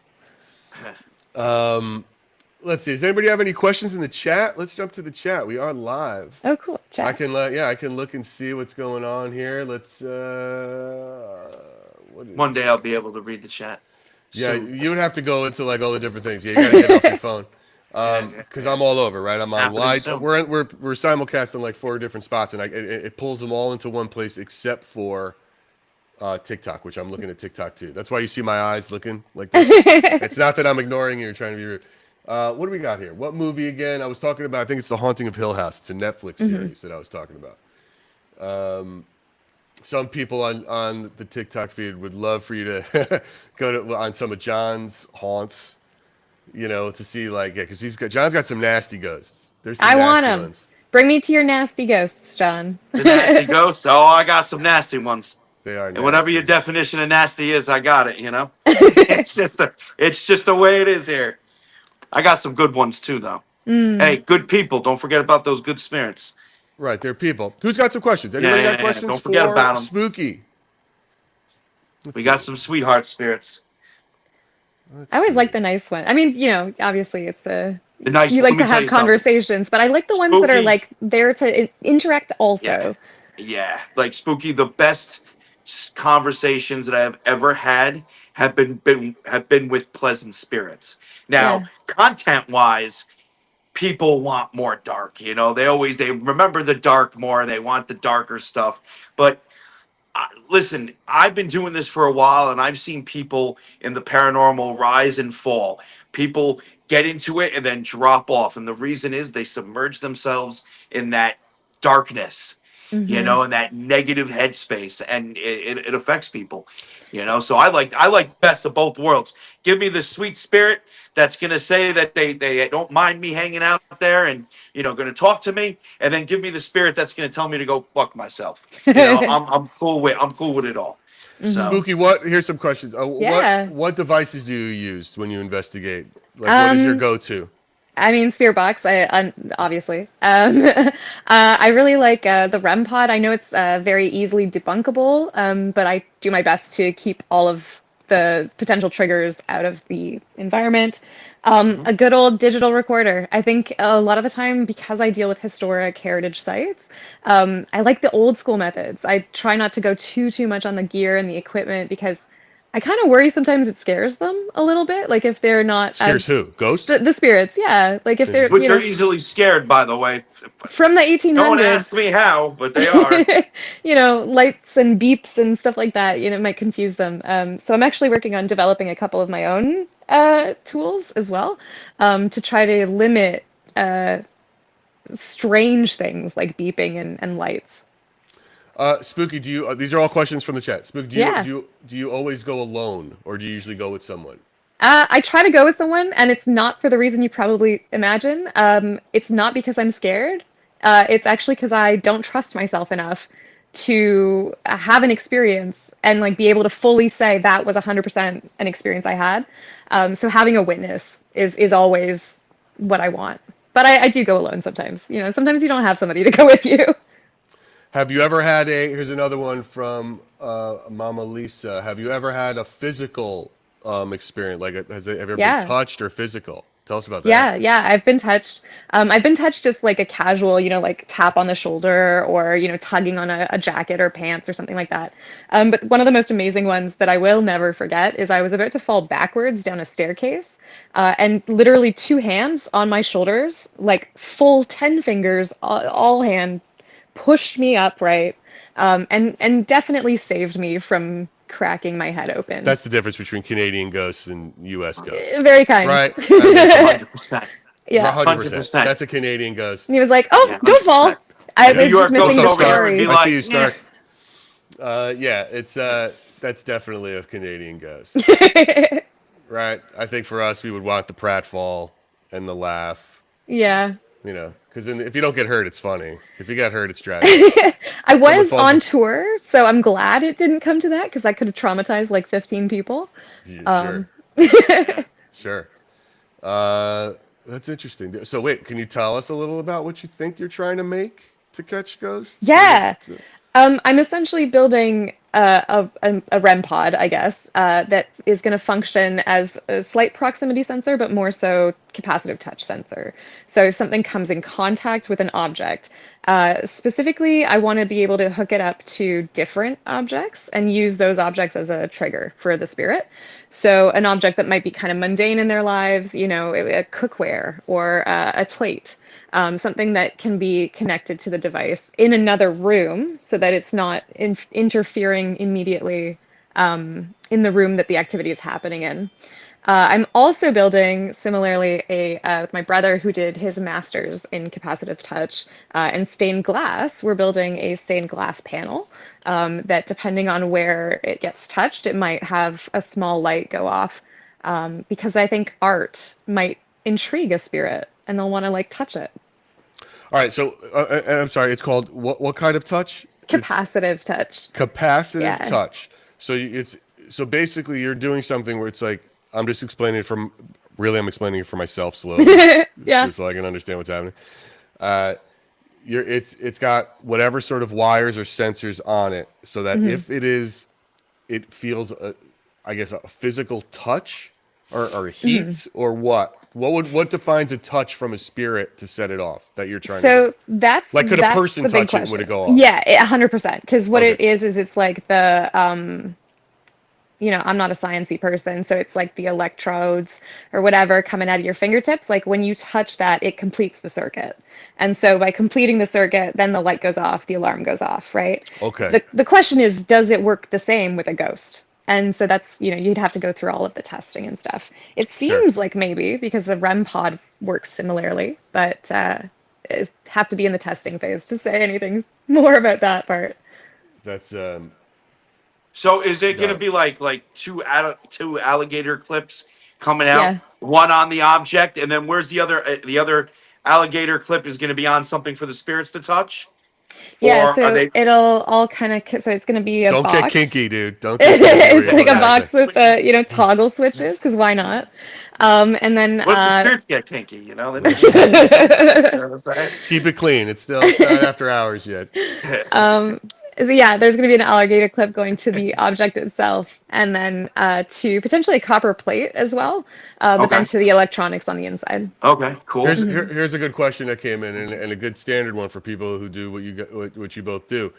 Let's see. Does anybody have any questions in the chat? Let's jump to the chat. We are live. Oh, cool. Chat. I can look and see what's going on here. Let's One day I'll be able to read the chat. Yeah, soon. you would have to go into like all the different things. Yeah, you got to get off your phone. Because I'm all over, right? I'm on Happening wide. soon. We're simulcasting like 4 different spots, and it pulls them all into one place except for TikTok, which I'm looking at TikTok too. That's why you see my eyes looking like this. It's not that I'm ignoring you or trying to be rude. What do we got here? What movie again? I was talking about. I think it's The Haunting of Hill House. It's a Netflix series that I was talking about. Some people on the TikTok feed would love for you to go to on some of John's haunts, to see because John's got some nasty ghosts. There's some I want nasty them. ones. Bring me to your nasty ghosts, John. The nasty ghosts. Oh, I got some nasty ones. They are nasty. And whatever your definition of nasty is, I got it. It's just the way it is here. I got some good ones too, though. Hey, good people. Don't forget about those good spirits. Right, they're people. Who's got some questions? Anybody got questions? Don't forget for about 'em. Spooky. We got some sweetheart spirits. I always like the nice one. I mean, obviously it's The nice. you let like me to tell have you something. conversations, but I like the ones that are Spooky. like there to interact also. Yeah, like Spooky. The best conversations that I have ever had have been with pleasant spirits. Now, Yeah. content wise, people want more dark. They remember the dark more. They want the darker stuff. But listen, I've been doing this for a while, and I've seen people in the paranormal rise and fall. People get into it and then drop off, and the reason is they submerge themselves in that darkness, Hmm. in that negative headspace, and it affects people. So I like best of both worlds. Give me the sweet spirit that's gonna say that they don't mind me hanging out there and gonna talk to me, and then give me the spirit that's gonna tell me to go fuck myself. I'm cool with it all. So Spooky, here's some questions. Yeah. What devices do you use when you investigate? Like, what is your go-to? I mean, Spirit Box, obviously. I really like the REM pod. I know it's very easily debunkable, but I do my best to keep all of the potential triggers out of the environment. A good old digital recorder. I think a lot of the time, because I deal with historic heritage sites, I like the old school methods. I try not to go too much on the gear and the equipment, because I kind of worry sometimes it scares them a little bit. Like if they're not Scares as who? Ghosts? the spirits, yeah. Like if they're, which are easily scared, by the way. from the Don't 1800s, ask me how, but they are. lights and beeps and stuff like that, might confuse them. So I'm actually working on developing a couple of my own tools as well, to try to limit strange things like beeping and lights. Spooky, do you? These are all questions from the chat. Spooky, Yeah. do you always go alone, or do you usually go with someone? I try to go with someone, and it's not for the reason you probably imagine. It's not because I'm scared. It's actually because I don't trust myself enough to have an experience and like be able to fully say that was 100% an experience I had. So having a witness is always what I want. But I do go alone sometimes. Sometimes you don't have somebody to go with you. Have you ever had here's another one from Mama Lisa. Have you ever had a physical experience? Like, have you ever been Yeah. touched or physical? Tell us about that. Yeah, I've been touched. I've been touched just like a casual, like tap on the shoulder, or, tugging on a jacket or pants or something like that. But one of the most amazing ones that I will never forget is I was about to fall backwards down a staircase, and literally 2 hands on my shoulders, like full 10 fingers, all hand, pushed me upright. and definitely saved me from cracking my head open. That's the difference between Canadian ghosts and U.S. ghosts. Very kind. Right? I mean, 100%. Yeah. 100%. 100%. That's a Canadian ghost. And he was like, "Oh, Yeah, don't fall." 100%. I A New was just York missing goes the over there and story. be I see you, like, Stark. Yeah, it's that's definitely a Canadian ghost. Right? I think for us, we would want the pratfall and the laugh. Yeah. You know, because if you don't get hurt, it's funny. If you get hurt, it's tragic. I Someone was falls on on- tour, so I'm glad it didn't come to that because I could have traumatized like 15 people. Yeah, Um, sure. That's interesting. So wait, can you tell us a little about what you think you're trying to make to catch ghosts? yeah. I'm essentially building a REM pod, I guess, that is going to function as a slight proximity sensor, but more so capacitive touch sensor. So if something comes in contact with an object, specifically, I want to be able to hook it up to different objects and use those objects as a trigger for the spirit. So an object that might be kind of mundane in their lives, you know, a cookware or a plate. Something that can be connected to the device in another room so that it's not interfering immediately in the room that the activity is happening in. I'm also building, similarly, with my brother who did his master's in capacitive touch and stained glass. We're building a stained glass panel that, depending on where it gets touched, it might have a small light go off because I think art might intrigue a spirit and they'll want to like touch it. All right. So I'm sorry. It's called what kind of touch? Capacitive touch. Capacitive Yeah. touch. So basically you're doing something where it's like I'm just explaining it I'm explaining it for myself slowly. Yeah. So I can understand what's happening. It's got whatever sort of wires or sensors on it, so that if it feels I guess a physical touch or heat or what defines a touch from a spirit to set it off that you're trying to do? That's Like, could a that's person the big touch it and would it go off? Yeah, 100%. Because what Okay. it is it's like the you know, I'm not a sciencey person, so it's like the electrodes or whatever coming out of your fingertips. Like when you touch that, it completes the circuit. And so by completing the circuit, then the light goes off, the alarm goes off, right? Okay. The question is, does it work the same with a ghost? And so that's, you know, you'd have to go through all of the testing and stuff. It Sure. seems like maybe because the REM pod works similarly, but have to be in the testing phase to say anything more about that part. That's So is it Got going to it. be like two alligator clips coming out, Yeah. one on the object, and then where's the other? The other alligator clip is going to be on something for the spirits to touch, Yeah, or are so they? it'll all kind of, so it's going to be a don't get box. kinky, dude. Don't get kinky. where It's you like put a that box thing. with you know, toggle switches, because why not? And then What if the spirits get kinky? You know, you know what I'm saying? Let's keep it clean. It's not after hours yet. yeah, there's going to be an alligator clip going to the object itself, and then to potentially a copper plate as well, but then Okay. to the electronics on the inside. Okay, cool. Here's a good question that came in, and a good standard one for people who do what you both do.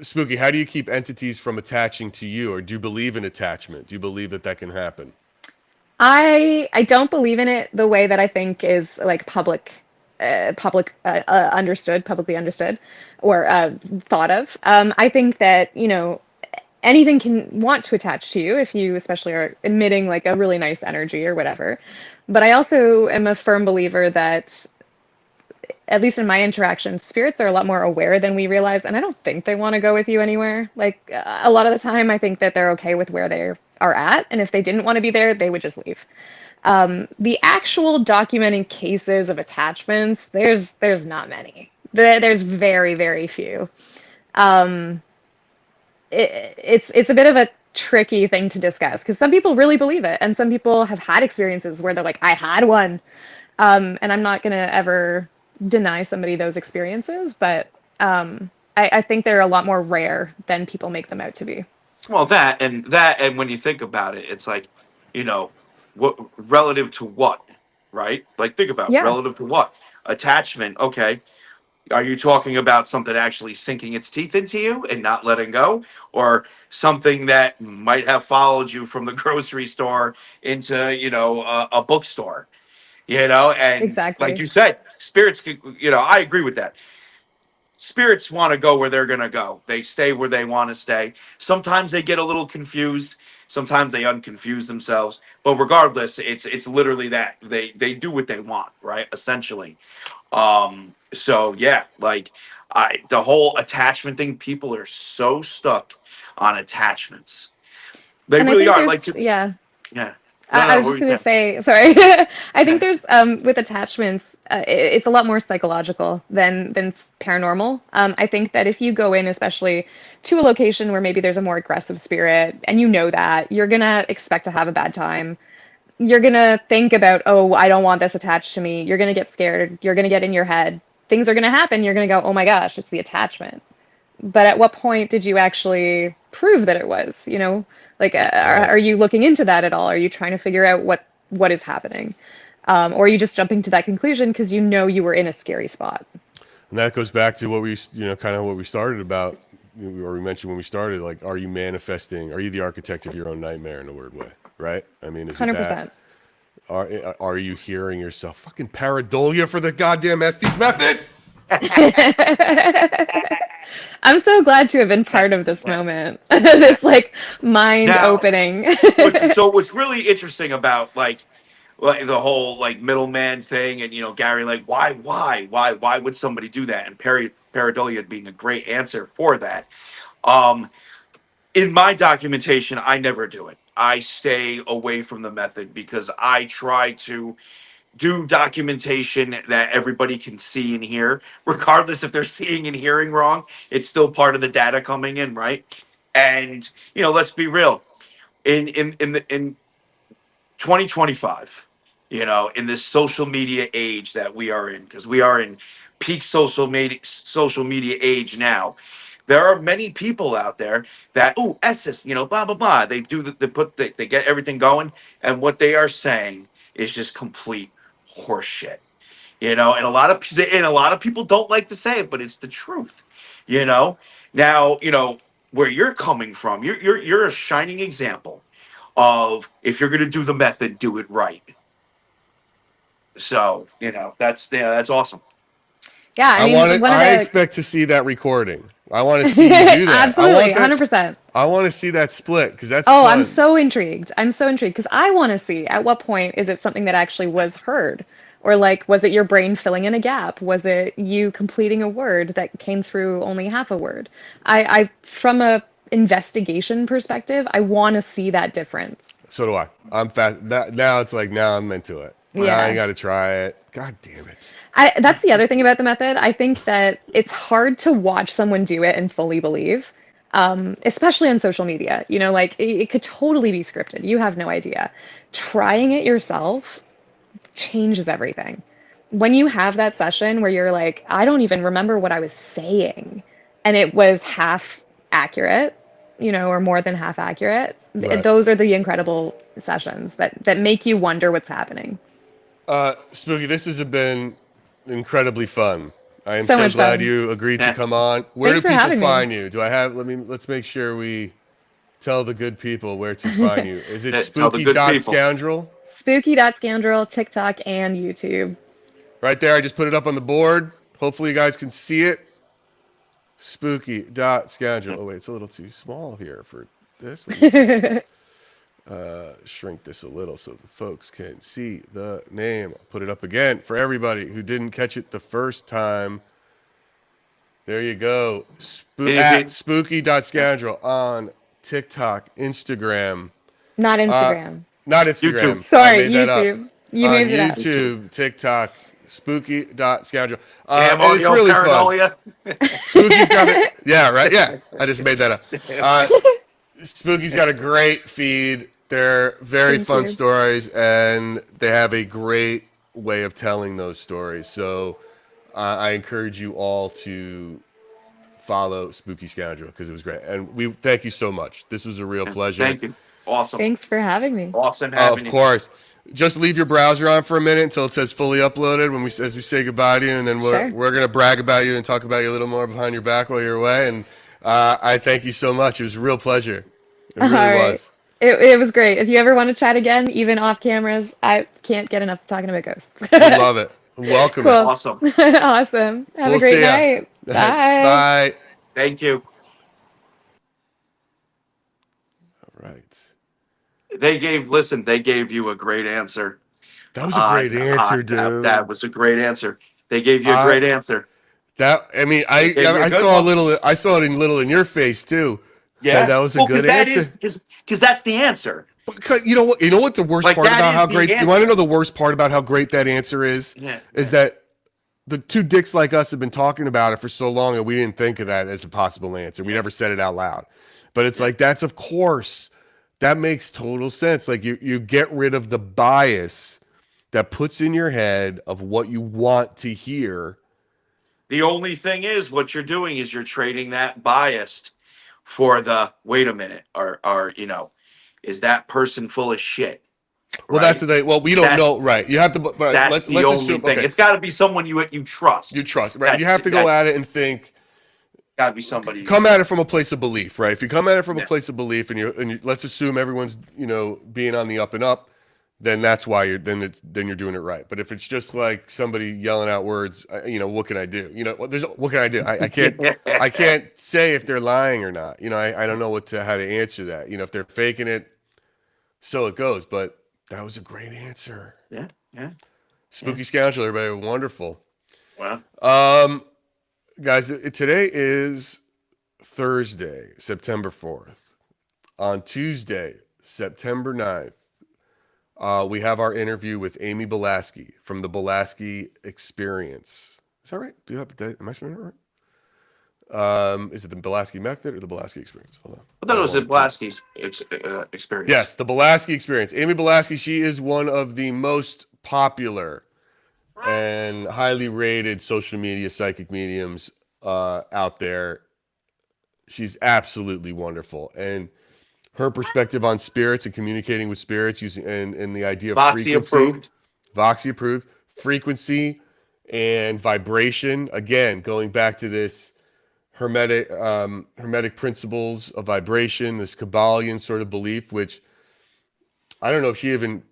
Spooky, how do you keep entities from attaching to you, or do you believe in attachment? Do you believe that can happen? I don't believe in it the way that I think is like publicly understood, or thought of. I think that, you know, anything can want to attach to you if you especially are emitting like a really nice energy or whatever. But I also am a firm believer that, at least in my interactions, spirits are a lot more aware than we realize, and I don't think they want to go with you anywhere. Like a lot of the time, I think that they're okay with where they are at, and if they didn't want to be there, they would just leave. The actual documenting cases of attachments, there's not many. There's very, very few. Um, it's a bit of a tricky thing to discuss because some people really believe it, and some people have had experiences where they're like, I had one. And I'm not going to ever deny somebody those experiences, but I think they're a lot more rare than people make them out to be. Well, and when you think about it, it's like, you know, what relative to what, right? Like think about Yeah. relative to what? Attachment. Okay. Are you talking about something actually sinking its teeth into you and not letting go, or something that might have followed you from the grocery store into, you know, a bookstore, you know? And like Exactly. you said, spirits could, you know, I agree with that. spirits want to go where they're going to go. They stay where they want to stay. Sometimes they get a little confused. Sometimes they unconfuse themselves. But regardless, it's literally that they do what they want, right? Essentially. So yeah, like the whole attachment thing. People are so stuck on attachments. They And I really think are. there's, Like, yeah. yeah. I No, was what just were going you to say, sorry. I think saying? there's with attachments, it's a lot more psychological than paranormal. I think that if you go in, especially to a location where maybe there's a more aggressive spirit, and you know that, you're gonna expect to have a bad time. You're gonna think about, oh, I don't want this attached to me. You're gonna get scared. You're gonna get in your head. Things are gonna happen. You're gonna go, oh my gosh, it's the attachment. But at what point did you actually prove that it was? Like, Right. are you looking into that at all? Are you trying to figure out what is happening, or are you just jumping to that conclusion because you know you were in a scary spot? And that goes back to what we, kind of what we started about, or we mentioned when we started. Like, are you manifesting? Are you the architect of your own nightmare in a weird way? Right? I mean, is it that? 100%. Are you hearing yourself? Fucking pareidolia for the goddamn Estes method. I'm so glad to have been part of this moment, this like mind Now, opening. what's really interesting about like the whole like middleman thing, and Gary, like why would somebody do that? And pareidolia being a great answer for that. Um, in my documentation, I never do it. I stay away from the method because I try to do documentation that everybody can see and hear, regardless if they're seeing and hearing wrong. It's still part of the data coming in, right? And let's be real. In 2025, in this social media age that we are in, because we are in peak social media age now. There are many people out there that, oh, Esses, blah blah blah. They do they get everything going, and what they are saying is just complete horseshit. And a lot of people don't like to say it, but it's the truth. You know. Now, where you're coming from, you're a shining example of, if you're going to do the method, do it right. So, that's awesome. Yeah, I I mean, want it. one of I the expect to see that recording. I want to see you do that. I absolutely want that. 100%. I want to see that split because that's Oh, I'm fun. so intrigued. I'm so intrigued because I want to see at what point is it something that actually was heard? Or like, was it your brain filling in a gap? Was it you completing a word that came through only half a word? I from a investigation perspective, I want to see that difference. So do I. I'm fast. Now it's like now I'm into it. Now I Yeah. got to try it. God damn it. That's the other thing about the method. I think that it's hard to watch someone do it and fully believe, especially on social media. Like it could totally be scripted. You have no idea. Trying it yourself changes everything. When you have that session where you're like, I don't even remember what I was saying, and it was half accurate, or more than half accurate, Right. those are the incredible sessions that make you wonder what's happening. Spooky, this has been incredibly fun. I am So so much glad fun. you agreed to Yeah. come on. Where do Thanks for people having me. find you? Do I have? Let's make sure we tell the good people where to find you. Is it Tell the good people. spooky.scoundrel? Spooky.Scandrel, TikTok, and YouTube. Right there. I just put it up on the board. Hopefully you guys can see it. Spooky.scoundrel. Oh wait, it's a little too small here for this. Let me just shrink this a little so the folks can see the name. I'll put it up again for everybody who didn't catch it the first time. There you go. And if At it, spooky.scoundrel on TikTok, Instagram, Not uh, Instagram. not YouTube. Instagram. I Sorry, made that up. YouTube. You On made it up. YouTube, TikTok, spooky.scoundrel. Damn And it's audio really fun. paranoia. Spooky's got it. Yeah, right. Yeah. I just made that up. Spooky's got a great feed. They're very Thank fun you. stories, and they have a great way of telling those stories. So I encourage you all to follow Spooky Scoundrel because it was great. And we thank you so much. This was a real pleasure. Thank you. Awesome. Thanks for having me. Awesome Of having you. course. Just leave your browser on for a minute until it says fully uploaded as we say goodbye to you, and then Sure. we're gonna brag about you and talk about you a little more behind your back while you're away. And I thank you so much. It was a real pleasure. It All really right. was. It was great. If you ever want to chat again, even off cameras, I can't get enough talking about ghosts. We love it. Welcome Cool. it. Awesome. Awesome. Have We'll a great see ya. night. Bye. Bye. Thank you. All right. They gave you a great answer. That was a great answer, dude. That was a great answer. They gave you a I- great answer. I gave you a I good saw one. I saw it in your face too. Yeah, That was a well, good because answer. because that's the answer. Because you know what the worst Like, part that about is how the great you want to answer. know the worst part about how great that answer is Yeah, that the two dicks like us have been talking about it for so long and we didn't think of that as a possible answer. We never said it out loud. But it's like that's of course that makes total sense. Like you get rid of the bias that puts in your head of what you want to hear. The only thing is, what you're doing is you're trading that biased for the wait a minute, or is that person full of shit? Well, Right? that's the thing. Well, we don't That's know, right? You have to, but that's the let's only assume. thing. Okay, It's got to be someone you trust. you trust, right? You have to go at it and think. Got to be somebody. You Come at it trust. from a place of belief, right? If you come at it from a Yeah. place of belief, and you let's assume everyone's being on the up and up, then that's why you're you're doing it right. But if it's just like somebody yelling out words, what can I do? What can I do? I can't say if they're lying or not. I don't know how to answer that. If they're faking it, so it goes. But that was a great answer. Yeah. Spooky Scoundrel, everybody, wonderful. Well, Guys, today is Thursday, September 4th. On Tuesday, September 9th, we have our interview with Amy Belaski from the Belaski Experience. Is that right? Am I saying that right? Is it the Belaski Method or the Belaski Experience? Hold on. I thought it was the Blasky's experience. Yes, the Belaski Experience. Amy Belaski, she is one of the most popular and highly rated social media psychic mediums out there. She's absolutely wonderful. And her perspective on spirits and communicating with spirits using and the idea of Voxy approved. Voxy approved, frequency and vibration. Again, going back to this hermetic principles of vibration, this Kabbalion sort of belief, which I don't know if she even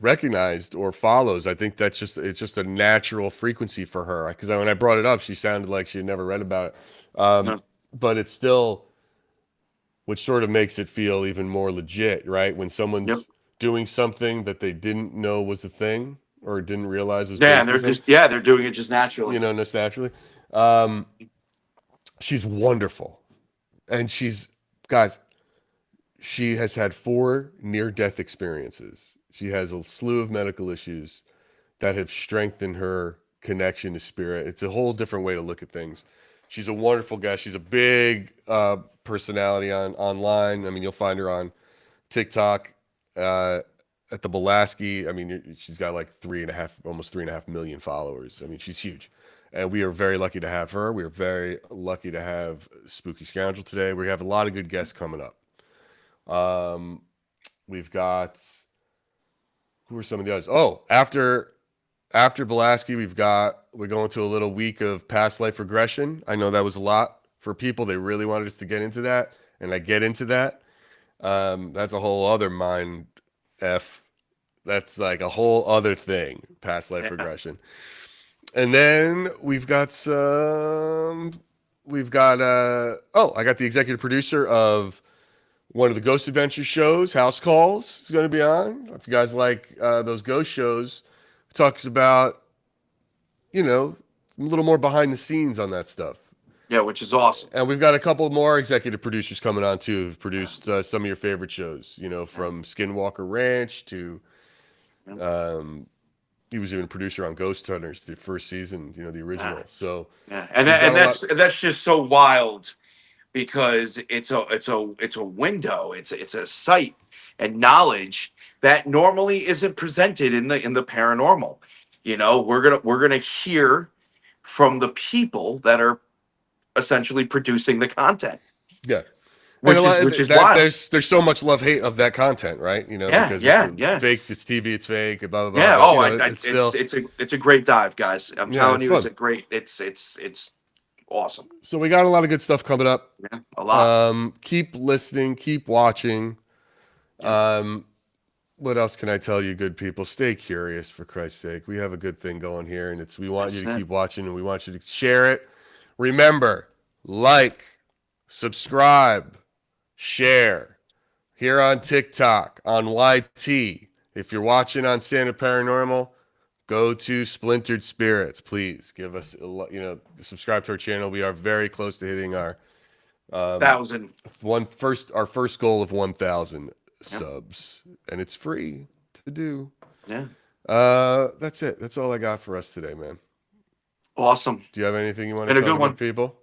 recognized or follows. I think it's just a natural frequency for her. Because when I brought it up, she sounded like she had never read about it. No. But it's still, which sort of makes it feel even more legit, right? When someone's doing something that they didn't know was a thing or didn't realize was they're doing it just naturally. just naturally. She's wonderful, and guys, she has had 4 near-death experiences. She has a slew of medical issues that have strengthened her connection to spirit. It's a whole different way to look at things. She's a wonderful guest. She's a big personality online. I mean, you'll find her on TikTok at the Belaski. I mean, she's got like almost 3.5 million followers. I mean, she's huge. And we are very lucky to have her. We are very lucky to have Spooky Scoundrel today. We have a lot of good guests coming up. We've got, who are some of the others? Oh, after Belaski, we're going to a little week of past life regression. I know that was a lot for people. They really wanted us to get into that, and I get into that. That's a whole other mind F. That's like a whole other thing, past life regression. And then I got the executive producer of one of the Ghost Adventure shows, House Calls, is going to be on. If you guys like those ghost shows, it talks about, a little more behind the scenes on that stuff. Yeah, which is awesome. And we've got a couple more executive producers coming on too, who've produced some of your favorite shows, from Skinwalker Ranch to, he was even a producer on Ghost Hunters, the first season, the original. So yeah, and that's just so wild, because it's a window, it's a sight and knowledge that normally isn't presented in the paranormal. We're gonna hear from the people that are essentially producing the content. Yeah. Which is wild. There's so much love-hate of that content, right? Because it's fake, it's TV, it's fake, blah blah blah. Yeah. It's a great dive, guys. I'm telling you, fun. It's awesome. So we got a lot of good stuff coming up. Yeah, a lot. Keep listening, keep watching. what else can I tell you, good people? Stay curious, for Christ's sake. We have a good thing going here, and we want you to keep watching, and we want you to share it. Remember, like, subscribe, share. Here on TikTok, on YT. If you're watching on Santa Paranormal, go to Splintered Spirits. Please give us, subscribe to our channel. We are very close to hitting our 1,000. Our first goal of 1,000 subs, and it's free to do. Yeah. That's it. That's all I got for us today, man. Awesome. Do you have anything you want to tell the people?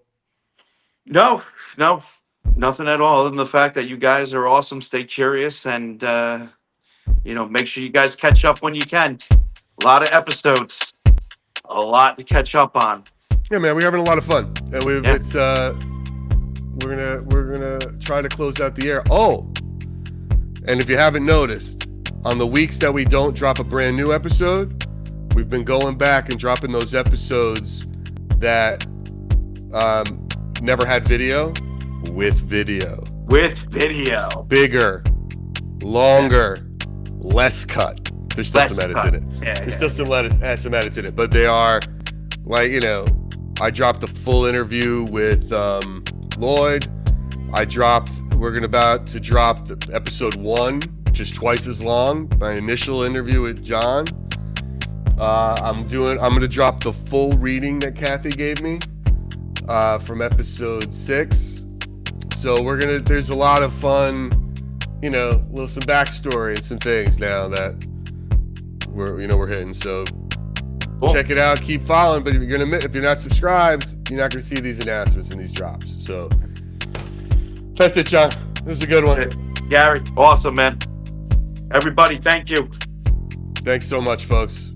No, nothing at all. Other than the fact that you guys are awesome. Stay curious, and make sure you guys catch up when you can. A lot of episodes, a lot to catch up on. Yeah, man, we're having a lot of fun, and we're gonna try to close out the year. Oh, and if you haven't noticed, on the weeks that we don't drop a brand new episode, we've been going back and dropping those episodes that never had video with video. Bigger, longer, less cut. There's still some edits in it. There's still some edits in it, but they are I dropped the full interview with Lloyd. We're about to drop the episode 1, which is twice as long. My initial interview with John. I'm going to drop the full reading that Kathy gave me from episode 6. So there's a lot of fun, some backstory and some things now that we're hitting. So cool. Check it out, keep following. But if you're not subscribed, you're not gonna see these announcements and these drops. So that's it, John. This is a good one. Gary, awesome, man. Everybody, thank you. Thanks so much, folks.